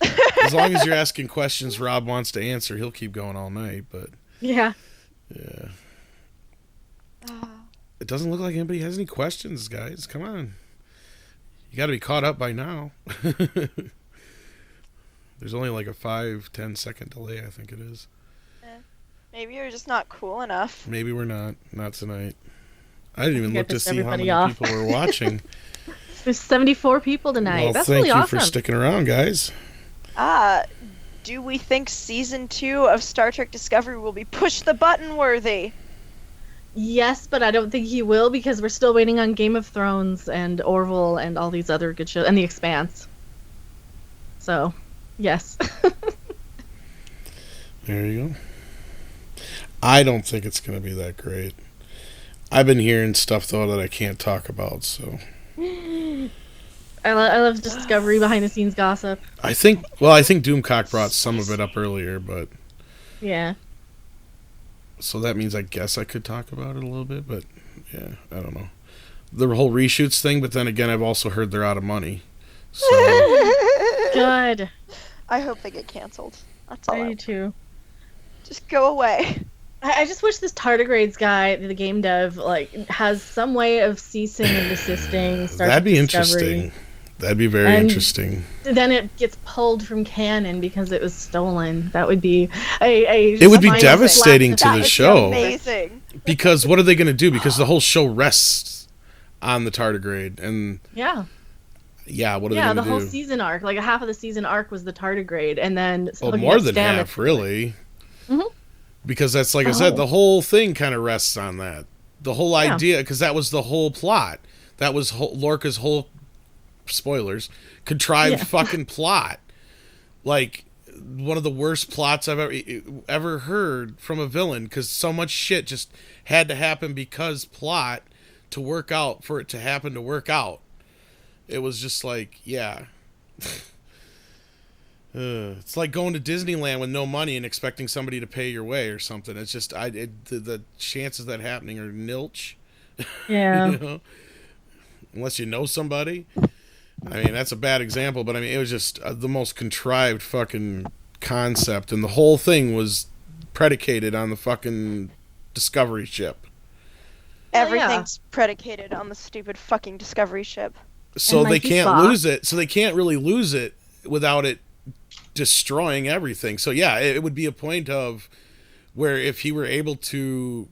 As long as you're asking questions Robb wants to answer, he'll keep going all night, but yeah. It doesn't look like anybody has any questions, guys. Come on. You got to be caught up by now. There's only like a 5-10 second delay, I think it is. Maybe you're just not cool enough. Maybe we're not. Not tonight. I didn't even look to see how many people were watching. There's 74 people tonight. Well, that's really awesome. Thank you for sticking around, guys. Do we think season 2 of Star Trek Discovery will be push the button worthy? Yes, but I don't think he will because we're still waiting on Game of Thrones and Orville and all these other good shows and The Expanse. So, yes. There you go. I don't think it's going to be that great. I've been hearing stuff, though, that I can't talk about, so... I love Discovery behind-the-scenes gossip. I think Doomcock brought some of it up earlier, but... Yeah. So that means I guess I could talk about it a little bit, but, yeah, I don't know. The whole reshoots thing, but then again, I've also heard they're out of money. So... Good. I hope they get canceled. That's all I do, too. Just go away. I just wish this Tardigrades guy, the game dev, like has some way of ceasing and desisting. That'd be interesting. That'd be very interesting. Then it gets pulled from canon because it was stolen. That would be it would be devastating to the show. Amazing. Because what are they going to do? Because the whole show rests on the Tardigrade, and what are they going to do? Yeah, the whole season arc, like a half of the season arc was the Tardigrade, and then more than half, really. Mm-hmm. Because that's like I said, the whole thing kind of rests on that. The whole idea, because that was the whole plot. That was Lorca's whole, spoilers, contrived fucking plot. Like, one of the worst plots I've ever heard from a villain, because so much shit just had to happen because plot to work out for it to happen to work out. It was just like, it's like going to Disneyland with no money and expecting somebody to pay your way or something. It's just the chances of that happening are nilch. Yeah. You know? Unless you know somebody. I mean, that's a bad example, but I mean, it was just the most contrived fucking concept, and the whole thing was predicated on the fucking Discovery ship. Everything's predicated on the stupid fucking Discovery ship. So they can't lose it. So they can't really lose it without it destroying everything. So it would be a point of where if he were able to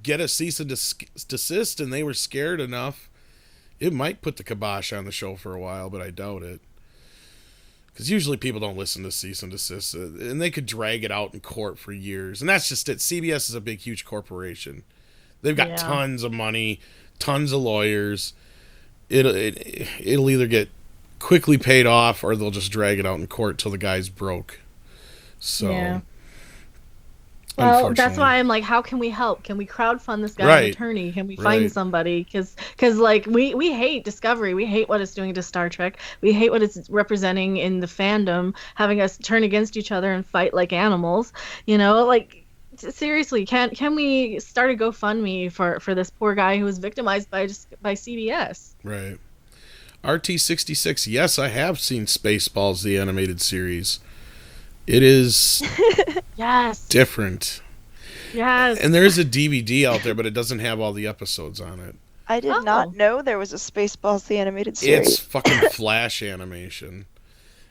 get a cease and desist and they were scared enough, it might put the kibosh on the show for a while, but I doubt it. Because usually people don't listen to cease and desist, and they could drag it out in court for years. And that's just it. CBS is a big, huge corporation. They've got tons of money, tons of lawyers. It'll either get quickly paid off or they'll just drag it out in court till the guy's broke. So, well, that's why I'm like, how can we help? Can we crowdfund this guy an attorney? Can we find somebody? Because like we hate Discovery. We hate what it's doing to Star Trek. We hate what it's representing in the fandom, having us turn against each other and fight like animals. You know, like seriously, can we start a GoFundMe for this poor guy who was victimized by CBS? Right. RT66, yes, I have seen Spaceballs, the animated series. It is different. Yes. And there is a DVD out there, but it doesn't have all the episodes on it. I did not know there was a Spaceballs, the animated series. It's fucking Flash animation.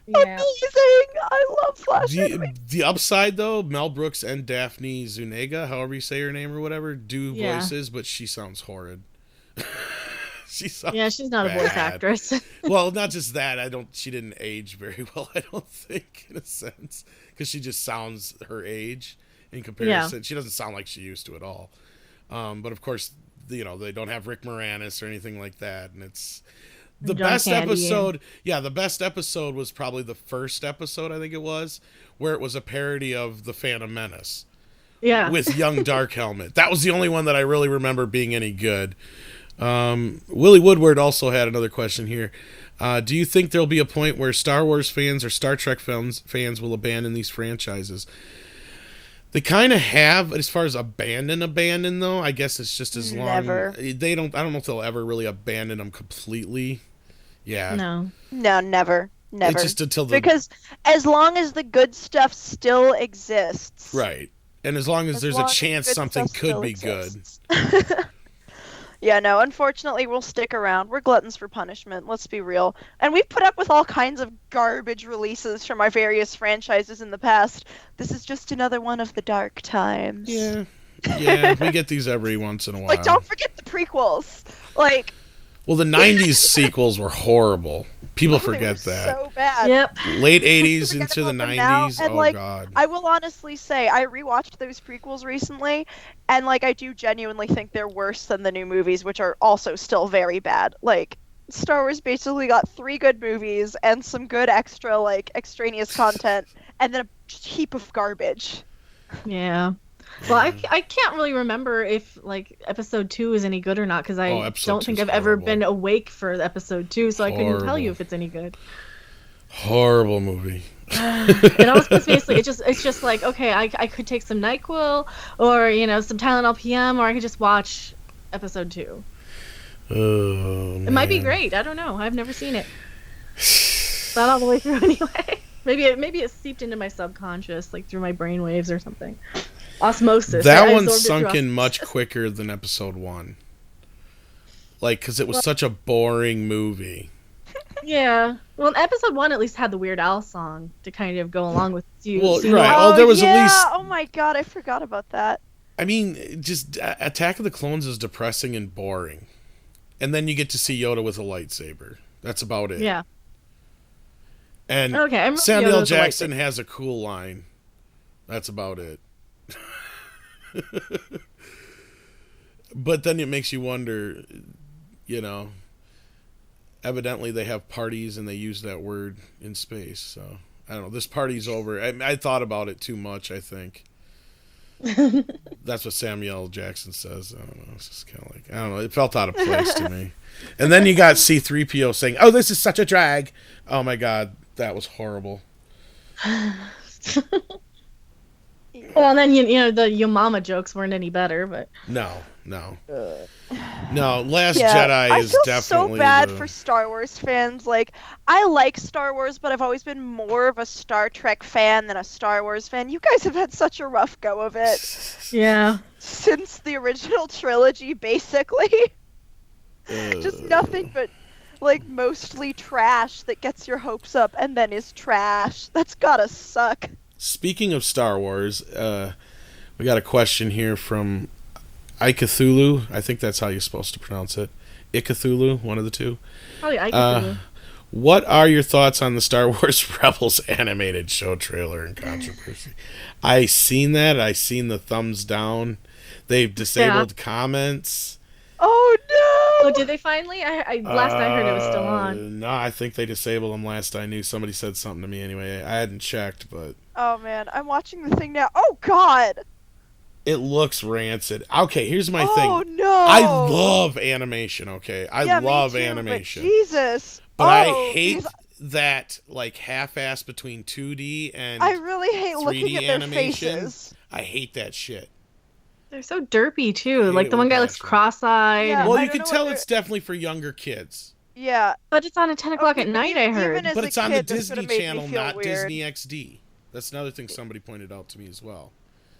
Yeah. Amazing! I love Flash animation. The upside, though, Mel Brooks and Daphne Zuniga, however you say her name or whatever, do voices, but she sounds horrid. She's not a voice actress. Well, not just that. She didn't age very well, I don't think, in a sense, because she just sounds her age in comparison. She doesn't sound like she used to at all. But of course, they don't have Rick Moranis or anything like that, and it's the best episode. Yeah, the best episode was probably the first episode, I think it was, where it was a parody of The Phantom Menace. Yeah, with young Dark Helmet. That was the only one that I really remember being any good. Willie Woodward also had another question here. Do you think there'll be a point where Star Wars fans or Star Trek fans will abandon these franchises? They kind of have, as far as abandon though. I guess it's just as long. Never. I don't know if they'll ever really abandon them completely. Yeah. No, never. It's just until because as long as the good stuff still exists. Right. And as long as there's a chance something could be good. Yeah, no, unfortunately, we'll stick around. We're gluttons for punishment, let's be real. And we've put up with all kinds of garbage releases from our various franchises in the past. This is just another one of the dark times. Yeah, we get these every once in a while. Like, don't forget the prequels. Like... Well, the 90s sequels were horrible. People forget that. So bad. Yep. Late 80s into the 90s. And, God. I will honestly say, I rewatched those prequels recently, and, I do genuinely think they're worse than the new movies, which are also still very bad. Star Wars basically got 3 good movies and some good extra, extraneous content, and then a heap of garbage. Yeah. Well, I can't really remember if episode 2 is any good or not, because I don't think I've ever been awake for episode 2, so I couldn't tell you if it's any good. Horrible movie. It almost puts me asleep. It's just like, okay, I could take some NyQuil or some Tylenol PM, or I could just watch episode 2. It might be great. I don't know. I've never seen it. Not all the way through anyway. Maybe it seeped into my subconscious, through my brainwaves or something. Osmosis. That one sunk in much quicker than episode 1. like, because it was such a boring movie. Yeah. Well, episode 1 at least had the Weird Al song to kind of go along with you. Well, right. Oh, there was at least. Oh my god, I forgot about that. I mean, just Attack of the Clones is depressing and boring, and then you get to see Yoda with a lightsaber. That's about it. Yeah. And Samuel L. Jackson has a cool line. That's about it. But then it makes you wonder, you know, evidently they have parties and they use that word in space. So, I don't know. This party's over. I thought about it too much, I think. That's what Samuel L. Jackson says. I don't know. It's just kind of like, I don't know. It felt out of place to me. And then you got C-3PO saying, "Oh, this is such a drag." Oh, my God. That was horrible. Well, and then, you know, the Yo Mama jokes weren't any better, but... No. Last Jedi is definitely... I feel so bad for Star Wars fans. Like, I like Star Wars, but I've always been more of a Star Trek fan than a Star Wars fan. You guys have had such a rough go of it. Yeah. Since the original trilogy, basically. Just nothing but, like, mostly trash that gets your hopes up and then is trash. That's gotta suck. Speaking of Star Wars, we got a question here from Icthulu. I think that's how you're supposed to pronounce it. Icthulu, one of the two. Probably Icthulu. What are your thoughts on the Star Wars Rebels animated show trailer and controversy? I seen that. I seen the thumbs down. They've disabled comments. Oh no! Oh, did they finally? Last I heard it was still on. No, I think they disabled them last I knew. Somebody said something to me anyway. I hadn't checked, but... Oh man, I'm watching the thing now. Oh god! It looks rancid. Okay, here's my thing. Oh no! I love animation, okay? I love me too, animation. But Jesus! But I hate that, like, half-ass between 2D and I really hate 3D looking at their animation. faces. I hate that shit. They're so derpy, too. Like, the one guy looks cross-eyed. Yeah, well, you can tell it's definitely for younger kids. Yeah. But it's on at 10 o'clock at night, I heard. But it's on the Disney Channel, not weird. Disney XD. That's another thing somebody pointed out to me as well.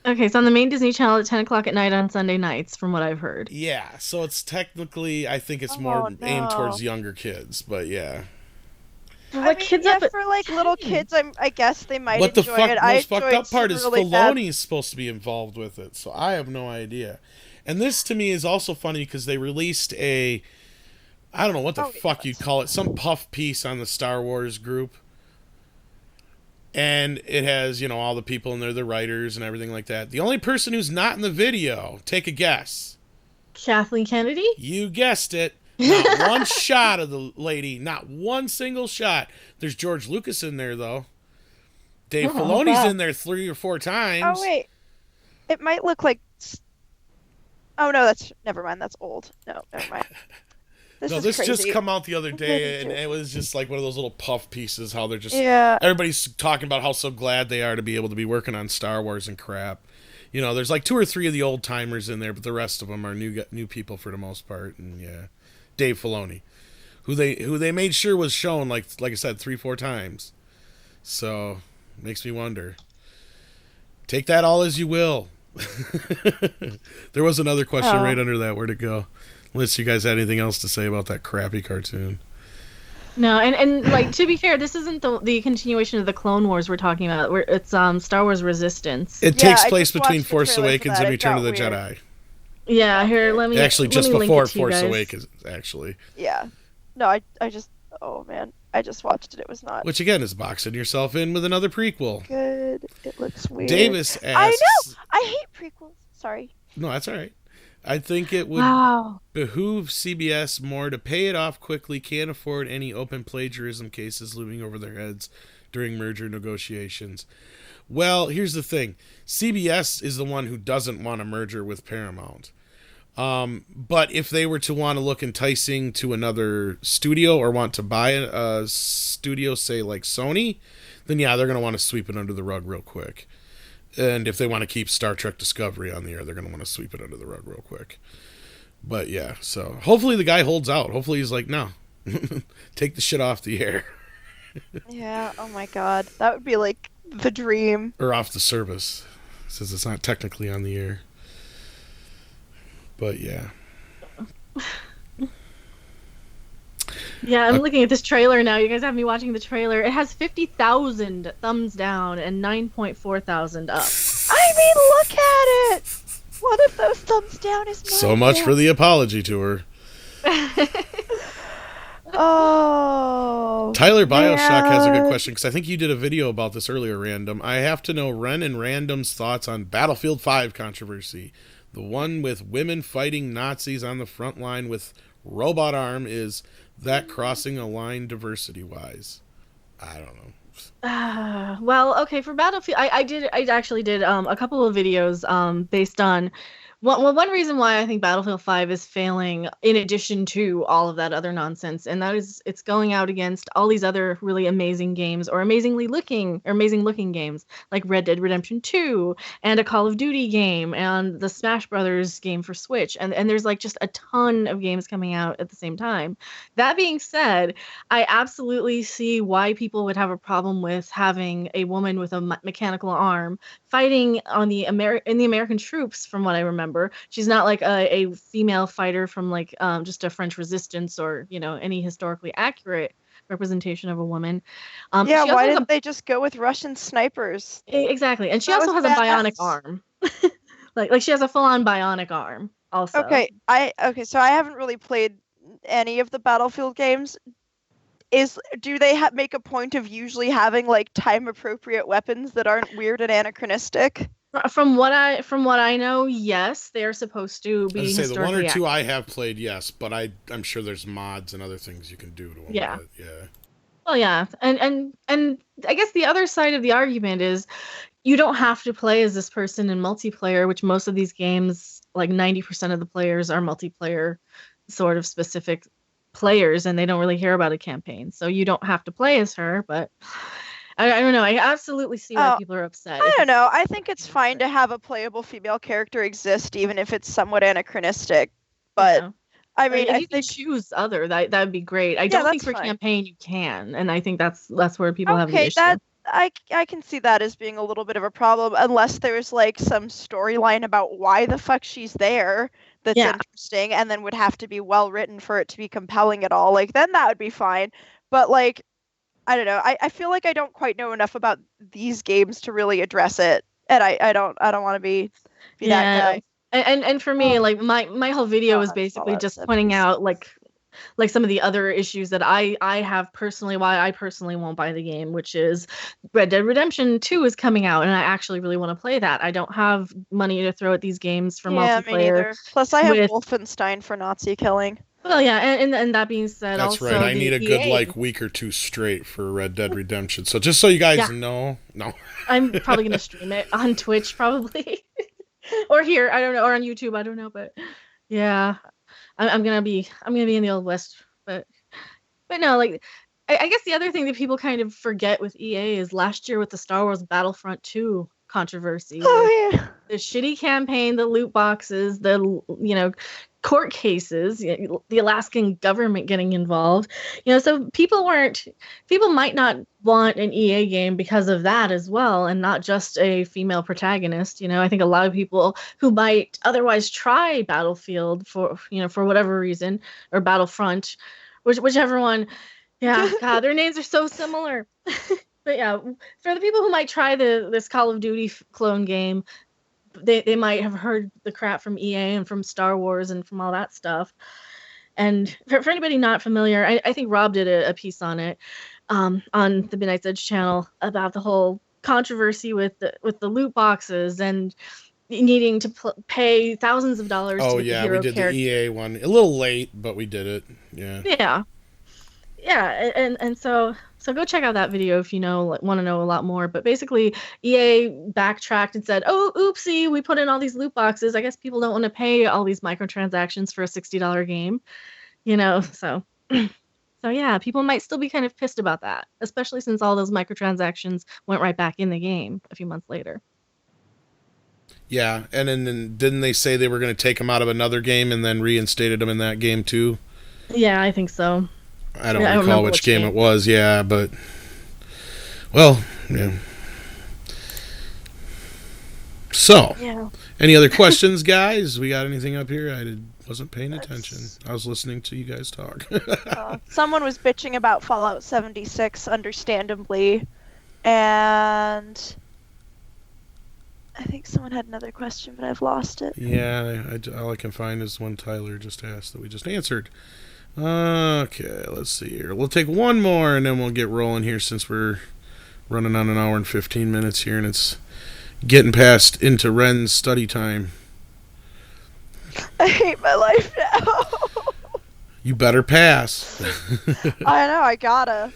Okay, it's on the main Disney Channel at 10 o'clock at night on Sunday nights, from what I've heard. Yeah, so it's technically, I think it's more aimed towards younger kids, but yeah. For like little kids, I guess they might enjoy it. But the most fucked up part is Filoni is supposed to be involved with it, so I have no idea. And this to me is also funny because they released I don't know what the fuck you'd call it, some puff piece on the Star Wars group. And it has, you know, all the people in there, the writers and everything like that. The only person who's not in the video, take a guess. Kathleen Kennedy? You guessed it. Not one shot of the lady. Not one single shot. There's George Lucas in there, though. Dave Filoni's in there 3 or 4 times. Oh, wait. It might look like... Oh, no, never mind. That's old. No, never mind. This just come out the other day, and it was just like one of those little puff pieces, how they're just... Yeah. Everybody's talking about how so glad they are to be able to be working on Star Wars and crap. You know, there's like 2 or 3 of the old-timers in there, but the rest of them are new people for the most part, and yeah. Dave Filoni, who they made sure was shown, like I said, 3-4 times. So, makes me wonder. Take that all as you will. There was another question right under that. Where'd it go? Unless you guys had anything else to say about that crappy cartoon. No, and like, to be fair, this isn't the continuation of the Clone Wars we're talking about. It's Star Wars Resistance. It takes place between Force Awakens and Return of the Jedi. Yeah, here, let me... Actually, just before Force Awakens, actually. Yeah. No, I just... Oh, man. I just watched it. It was not... Which, again, is boxing yourself in with another prequel. Good. It looks weird. Davis asks... I know! I hate prequels. Sorry. No, that's all right. I think it would behoove CBS more to pay it off quickly, can't afford any open plagiarism cases looming over their heads during merger negotiations. Well, here's the thing. CBS is the one who doesn't want a merger with Paramount. But if they were to want to look enticing to another studio or want to buy a studio, say like Sony, then yeah, they're going to want to sweep it under the rug real quick. And if they want to keep Star Trek Discovery on the air, they're going to want to sweep it under the rug real quick. But yeah, so hopefully the guy holds out. Hopefully he's like, no, take the shit off the air. Yeah, oh my god. That would be like the dream. Or off the service, since it's not technically on the air. But yeah. Yeah, I'm looking at this trailer now. You guys have me watching the trailer. It has 50,000 thumbs down and 9.4 thousand up. I mean, look at it. One of those thumbs down is so much for the apology tour. Oh. Tyler Bioshock has a good question, because I think you did a video about this earlier, Random. I have to know Ren and Random's thoughts on Battlefield 5 controversy. The one with women fighting Nazis on the front line with robot arm. Is that crossing a line diversity-wise? I don't know. Well, okay, for Battlefield, I actually did a couple of videos based on one reason why I think Battlefield 5 is failing, in addition to all of that other nonsense, and that is it's going out against all these other really amazing games, or amazing looking games like Red Dead Redemption 2 and a Call of Duty game and the Smash Brothers game for Switch, and there's like just a ton of games coming out at the same time. That being said, I absolutely see why people would have a problem with having a woman with a mechanical arm fighting on the American troops. From what I remember, she's not like a female fighter from like just a French resistance, or any historically accurate representation of a woman. Yeah, why didn't they just go with Russian snipers? Exactly, and she also has a bionic arm. like she has a full-on bionic arm also. Okay, so I haven't really played any of the Battlefield games. Do they make a point of usually having like time appropriate weapons that aren't weird and anachronistic? From what I know, yes, they are supposed to be. I'd say the one or two I have played, yes, but I'm sure there's mods and other things you can do to them. Yeah. Yeah. Well, yeah, and I guess the other side of the argument is you don't have to play as this person in multiplayer, which most of these games, like 90% of the players, are multiplayer sort of specific players, and they don't really care about a campaign, so you don't have to play as her. But I don't know. I absolutely see why people are upset. I don't know. I think it's fine to have a playable female character exist, even if it's somewhat anachronistic. But I mean, if you can choose other, that would be great. I don't think for campaign you can, and I think that's where people have an issue. I can see that as being a little bit of a problem, unless there's like some storyline about why the fuck she's there that's interesting, and then would have to be well written for it to be compelling at all. Like, then that would be fine. But like, I don't know. I feel like I don't quite know enough about these games to really address it, and I don't want to be that guy. And for me, like my whole video was basically just pointing out like some of the other issues that I have personally, why I personally won't buy the game, which is Red Dead Redemption 2 is coming out, and I actually really want to play that. I don't have money to throw at these games for multiplayer. Me neither. Plus, I have Wolfenstein for Nazi killing. Well, yeah, and that being said, that's right. I need a good week or two straight for Red Dead Redemption. So just so you guys know, no, I'm probably gonna stream it on Twitch, probably, or here. I don't know, or on YouTube. I don't know, but yeah, I'm gonna be in the Old West. But no, like I guess the other thing that people kind of forget with EA is last year with the Star Wars Battlefront 2 controversy. Oh yeah, the shitty campaign, the loot boxes, the court cases, the Alaskan government getting involved, so people might not want an EA game because of that as well, and not just a female protagonist. I think a lot of people who might otherwise try Battlefield for whatever reason, or Battlefront, whichever one, God, their names are so similar. But yeah, for the people who might try this Call of Duty clone game, they might have heard the crap from EA and from Star Wars and from all that stuff. And for anybody not familiar, I think Robb did a piece on it on the Midnight's Edge channel about the whole controversy with the loot boxes and needing to pay thousands of dollars to get the hero character. The EA one a little late, but we did it. And so go check out that video if you want to know a lot more. But basically, EA backtracked and said, "Oh, oopsie, we put in all these loot boxes. I guess people don't want to pay all these microtransactions for a $60 game, So, so yeah, people might still be kind of pissed about that, especially since all those microtransactions went right back in the game a few months later." Yeah, and then didn't they say they were going to take them out of another game and then reinstated them in that game too? Yeah, I think so. I don't recall which game it was, but well, yeah. So, any other questions, guys? We got anything up here? Wasn't paying attention. I was listening to you guys talk. Someone was bitching about Fallout 76, understandably. And I think someone had another question, but I've lost it. Yeah, all I can find is one Tyler just asked that we just answered. Okay, let's see here. We'll take one more and then we'll get rolling here since we're running on an hour and 15 minutes here and it's getting past into Ren's study time. I hate my life now. You better pass. I know, I gotta.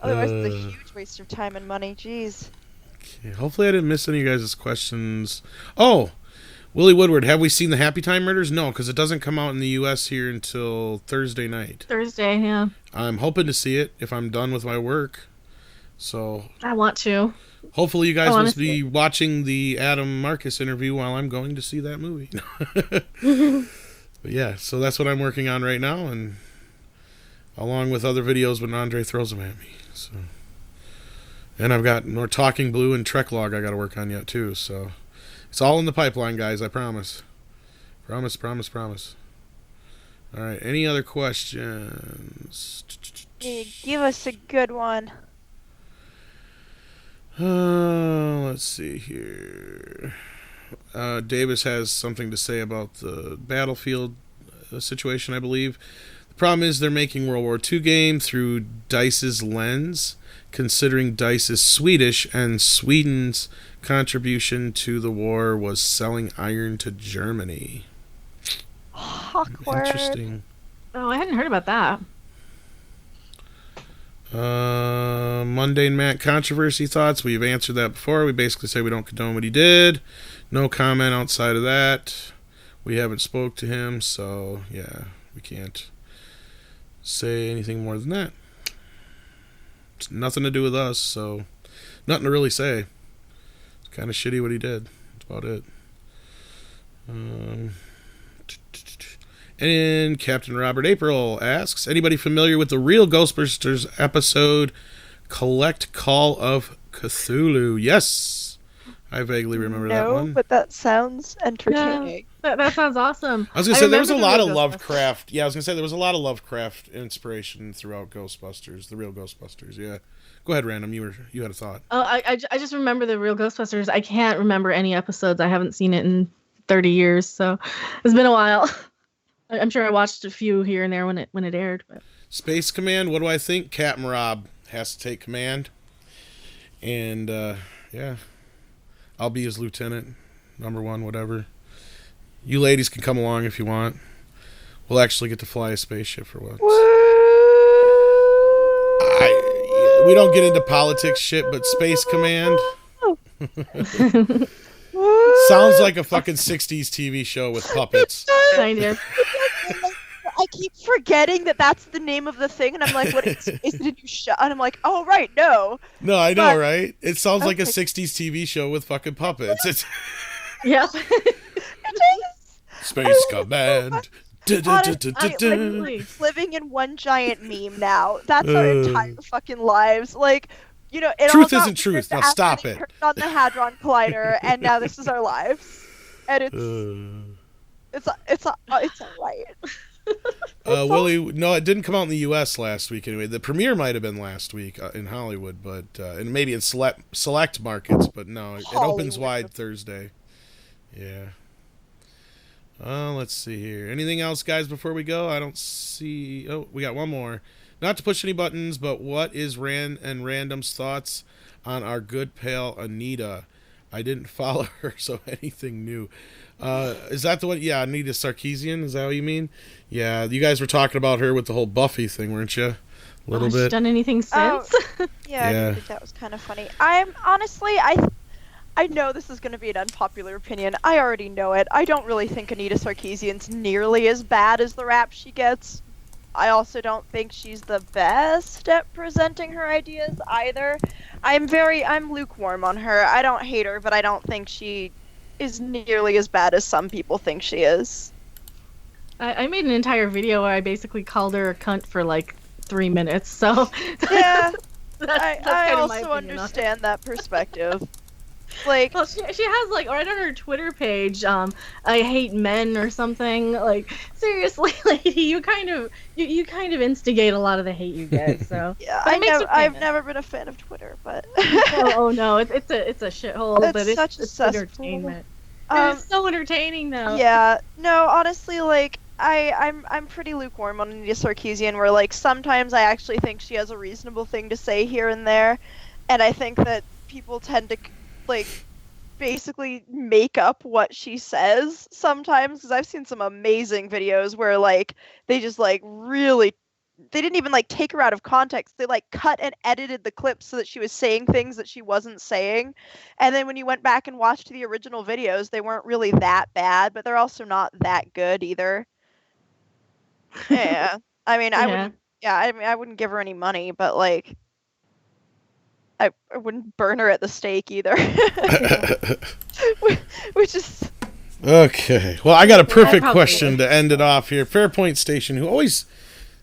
Otherwise it's a huge waste of time and money. Jeez. Okay, hopefully I didn't miss any of you guys' questions. Oh, Willie Woodward, have we seen the Happy Time Murders? No, because it doesn't come out in the U.S. here until Thursday night. Thursday, yeah. I'm hoping to see it if I'm done with my work. So I want to. Hopefully you guys will be watching the Adam Marcus interview while I'm going to see that movie. But yeah, so that's what I'm working on right now, and along with other videos when Andre throws them at me. So, and I've got more Talking Blue and Trek Log I got to work on yet too. So it's all in the pipeline, guys. I promise. Promise. All right. Any other questions? Give us a good one. Let's see here. Davis has something to say about the Battlefield situation, I believe. The problem is they're making World War II game through DICE's lens, considering DICE is Swedish, and Sweden's contribution to the war was selling iron to Germany. Awkward. Interesting. Oh, I hadn't heard about that. Mundane Matt controversy thoughts. We've answered that before. We basically say we don't condone what he did. No comment outside of that. We haven't spoke to him, so yeah, we can't say anything more than that. It's nothing to do with us, so nothing to really say. It's kind of shitty what he did. That's about it. And Captain Robert April asks, anybody familiar with the real Ghostbusters episode, Collect Call of Cthulhu? Yes. I vaguely remember that one. No, but that sounds entertaining. Yeah, that sounds awesome. I was going to say, there was a lot of Lovecraft. Yeah, I was going to say, there was a lot of Lovecraft inspiration throughout Ghostbusters, the real Ghostbusters, yeah. Go ahead, Random. You had a thought. Oh, I just remember the real Ghostbusters. I can't remember any episodes. I haven't seen it in 30 years, so it's been a while. I'm sure I watched a few here and there when it aired. But. Space Command, what do I think? Captain Robb has to take command. And, yeah. I'll be his lieutenant, number one, whatever. You ladies can come along if you want. We'll actually get to fly a spaceship for once. We don't get into politics shit, but Space Command... sounds like a fucking 60s TV show with puppets. Kind of. I keep forgetting that that's the name of the thing, and I'm like, what is it a new show? And I'm like, oh, right, no. No, I know, right? It sounds like a 60s TV show with fucking puppets. It's Yep. It is. Space Command. I'm living in one giant meme now. That's our entire fucking lives. Like, you know, it truth all isn't truth. Now stop it. Turned on the Hadron Collider, and now this is our lives. And it's all right. Willie, no, it didn't come out in the U.S. last week anyway. The premiere might have been last week in Hollywood, but and maybe in select markets, but no, it opens wide Thursday. Yeah. Let's see here. Anything else, guys, before we go? I don't see... Oh, we got one more. Not to push any buttons, but what is Rand and Random's thoughts on our good pal Anita? I didn't follow her, so anything new. Is that the one? Yeah, Anita Sarkeesian, is that what you mean? Yeah, you guys were talking about her with the whole Buffy thing, weren't you? A little bit. Has she done anything since? Yeah, I think that was kind of funny. Honestly, I know this is going to be an unpopular opinion. I already know it. I don't really think Anita Sarkeesian's nearly as bad as the rap she gets. I also don't think she's the best at presenting her ideas either. I'm lukewarm on her. I don't hate her, but I don't think she is nearly as bad as some people think she is. I made an entire video where I basically called her a cunt for like 3 minutes, so... Yeah, that's I kind of also understand that perspective. Like, well, she has like right on her Twitter page, I hate men or something. Like, seriously, lady, you kind of instigate a lot of the hate you get. So yeah, I've never been a fan of Twitter, but oh no, it's a shithole, but it's entertainment. It's so entertaining though. Yeah, no, honestly, like I'm pretty lukewarm on Anita Sarkeesian, where like sometimes I actually think she has a reasonable thing to say here and there, and I think that people tend to like basically make up what she says sometimes, because I've seen some amazing videos where like they just like really, they didn't even like take her out of context. They like cut and edited the clips so that she was saying things that she wasn't saying. And then when you went back and watched the original videos, they weren't really that bad, but they're also not that good either. Yeah. I mean, I wouldn't give her any money, but like I wouldn't burn her at the stake either. Which is okay. Well, I got a perfect question to end it off here. Fairpoint Station, who always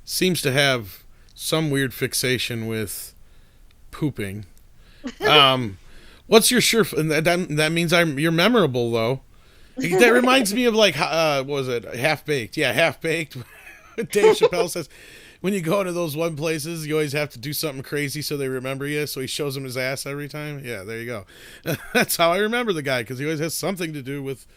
seems to have some weird fixation with pooping. What's your that means you're memorable though. That reminds me of like what was it? Half Baked. Yeah, Half Baked. Dave Chappelle says, when you go into those one places, you always have to do something crazy so they remember you. So he shows them his ass every time. Yeah, there you go. That's how I remember the guy, because he always has something to do with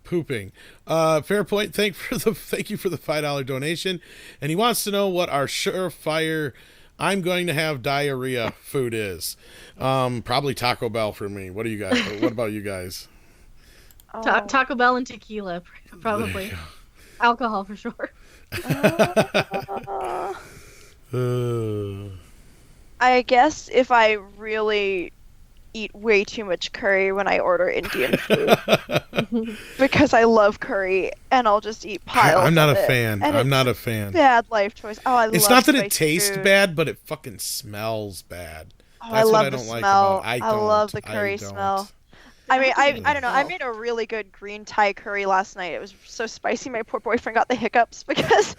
pooping. Fairpoint, thank you for the $5 donation, and he wants to know what our surefire I'm going to have diarrhea food is. Probably Taco Bell for me. What do you guys? What about you guys? Taco Bell and tequila, probably. Alcohol for sure. I guess if I really eat way too much curry when I order Indian food, because I love curry and I'll just eat piles. I'm not a fan. I'm not a fan. Bad life choice. Oh, I love. It's not that it tastes food. bad, but it fucking smells bad. Oh, I love the smell. I love the curry smell. I mean, I don't know. I made a really good green Thai curry last night. It was so spicy. My poor boyfriend got the hiccups because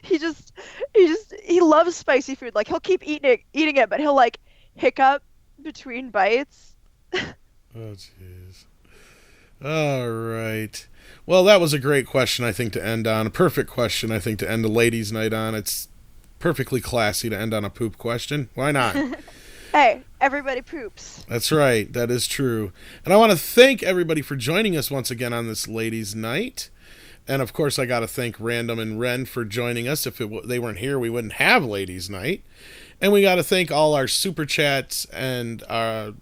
he loves spicy food. Like, he'll keep eating it, but he'll like hiccup between bites. Oh, jeez. All right. Well, that was a great question, I think, to end on. A perfect question, I think, to end a ladies' night on. It's perfectly classy to end on a poop question. Why not? Hey, everybody poops. That's right. That is true. And I want to thank everybody for joining us once again on this ladies' night. And, of course, I got to thank Random and Ren for joining us. If they weren't here, we wouldn't have ladies' night. And we got to thank all our super chats and all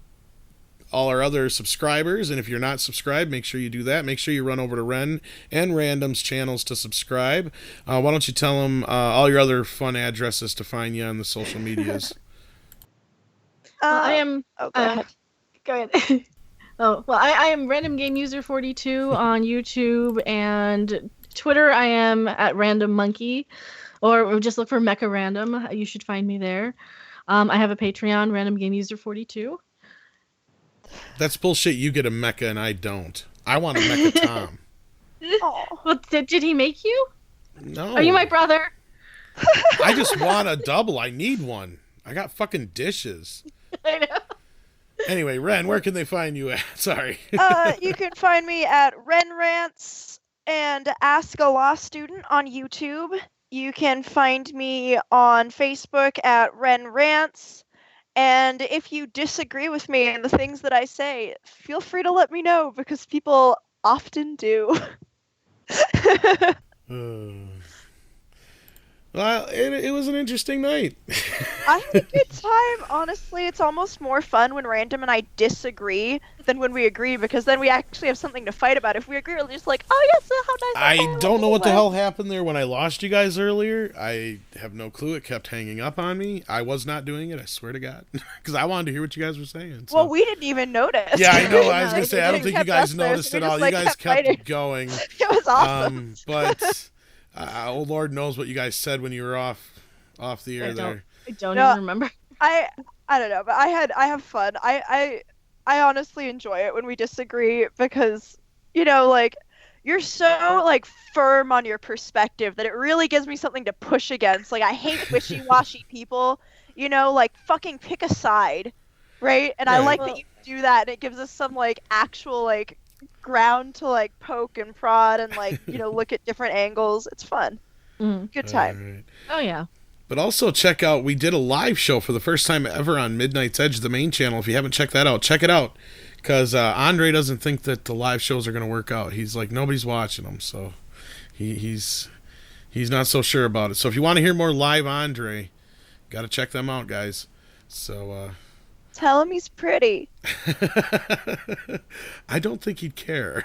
our other subscribers. And if you're not subscribed, make sure you do that. Make sure you run over to Ren and Random's channels to subscribe. Why don't you tell them all your other fun addresses to find you on the social medias? I am. Oh, go ahead. Go ahead. Oh, well, I am Random Game User 42 on YouTube and Twitter. I am at Random Monkey, or just look for Mecha Random. You should find me there. I have a Patreon, Random Game User 42. That's bullshit. You get a mecha and I don't. I want a Mecha Tom. Well, did he make you? No. Are you my brother? I just want a double. I need one. I got fucking dishes. I know. Anyway, Ren, where can they find you at? Sorry. You can find me at Ren Rants and Ask a Law Student on YouTube. You can find me on Facebook at Ren Rants. And if you disagree with me and the things that I say, feel free to let me know, because people often do. Well, it was an interesting night. I had a good time. Honestly, it's almost more fun when Random and I disagree than when we agree, because then we actually have something to fight about. If we agree, we're just like, oh yes, how nice. I don't know what the hell happened there when I lost you guys earlier. I have no clue. It kept hanging up on me. I was not doing it, I swear to God, because I wanted to hear what you guys were saying. So. Well, we didn't even notice. Yeah, I know. I was going to say, I don't think you guys noticed at all. You guys kept going. It was awesome. But... oh, Lord knows what you guys said when you were off the air there. I don't even remember. I don't know, but I have fun. I honestly enjoy it when we disagree, because, like, you're so, like, firm on your perspective that it really gives me something to push against. Like, I hate wishy-washy people, like, fucking pick a side. right? And I like that you do that, and it gives us some like actual like ground to like poke and prod and like look at different angles. It's fun. Good time. Right. Oh yeah. But also check out, we did a live show for the first time ever on Midnight's Edge, the main channel. If you haven't checked that out, check it out. Because Andre doesn't think that the live shows are going to work out. He's like, nobody's watching them, so he's not so sure about it. So if you want to hear more live Andre, got to check them out, guys. So tell him he's pretty. I don't think he'd care.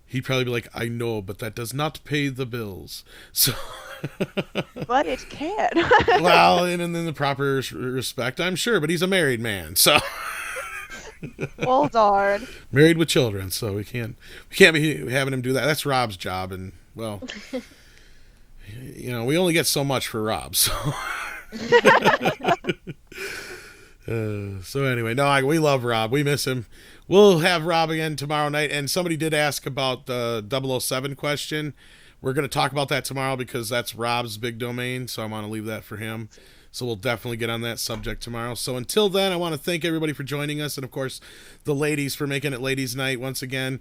He'd probably be like, I know, but that does not pay the bills. So, but it can. Well, and in the proper respect, I'm sure. But he's a married man, so. Well, darn. Married with children, so we can't be having him do that. That's Robb's job, and well, we only get so much for Robb. So. So anyway, no, we love Robb. We miss him. We'll have Robb again tomorrow night. And somebody did ask about the 007 question. We're going to talk about that tomorrow because that's Robb's big domain. So I want to leave that for him. So we'll definitely get on that subject tomorrow. So until then, I want to thank everybody for joining us. And of course, the ladies for making it Ladies Night once again.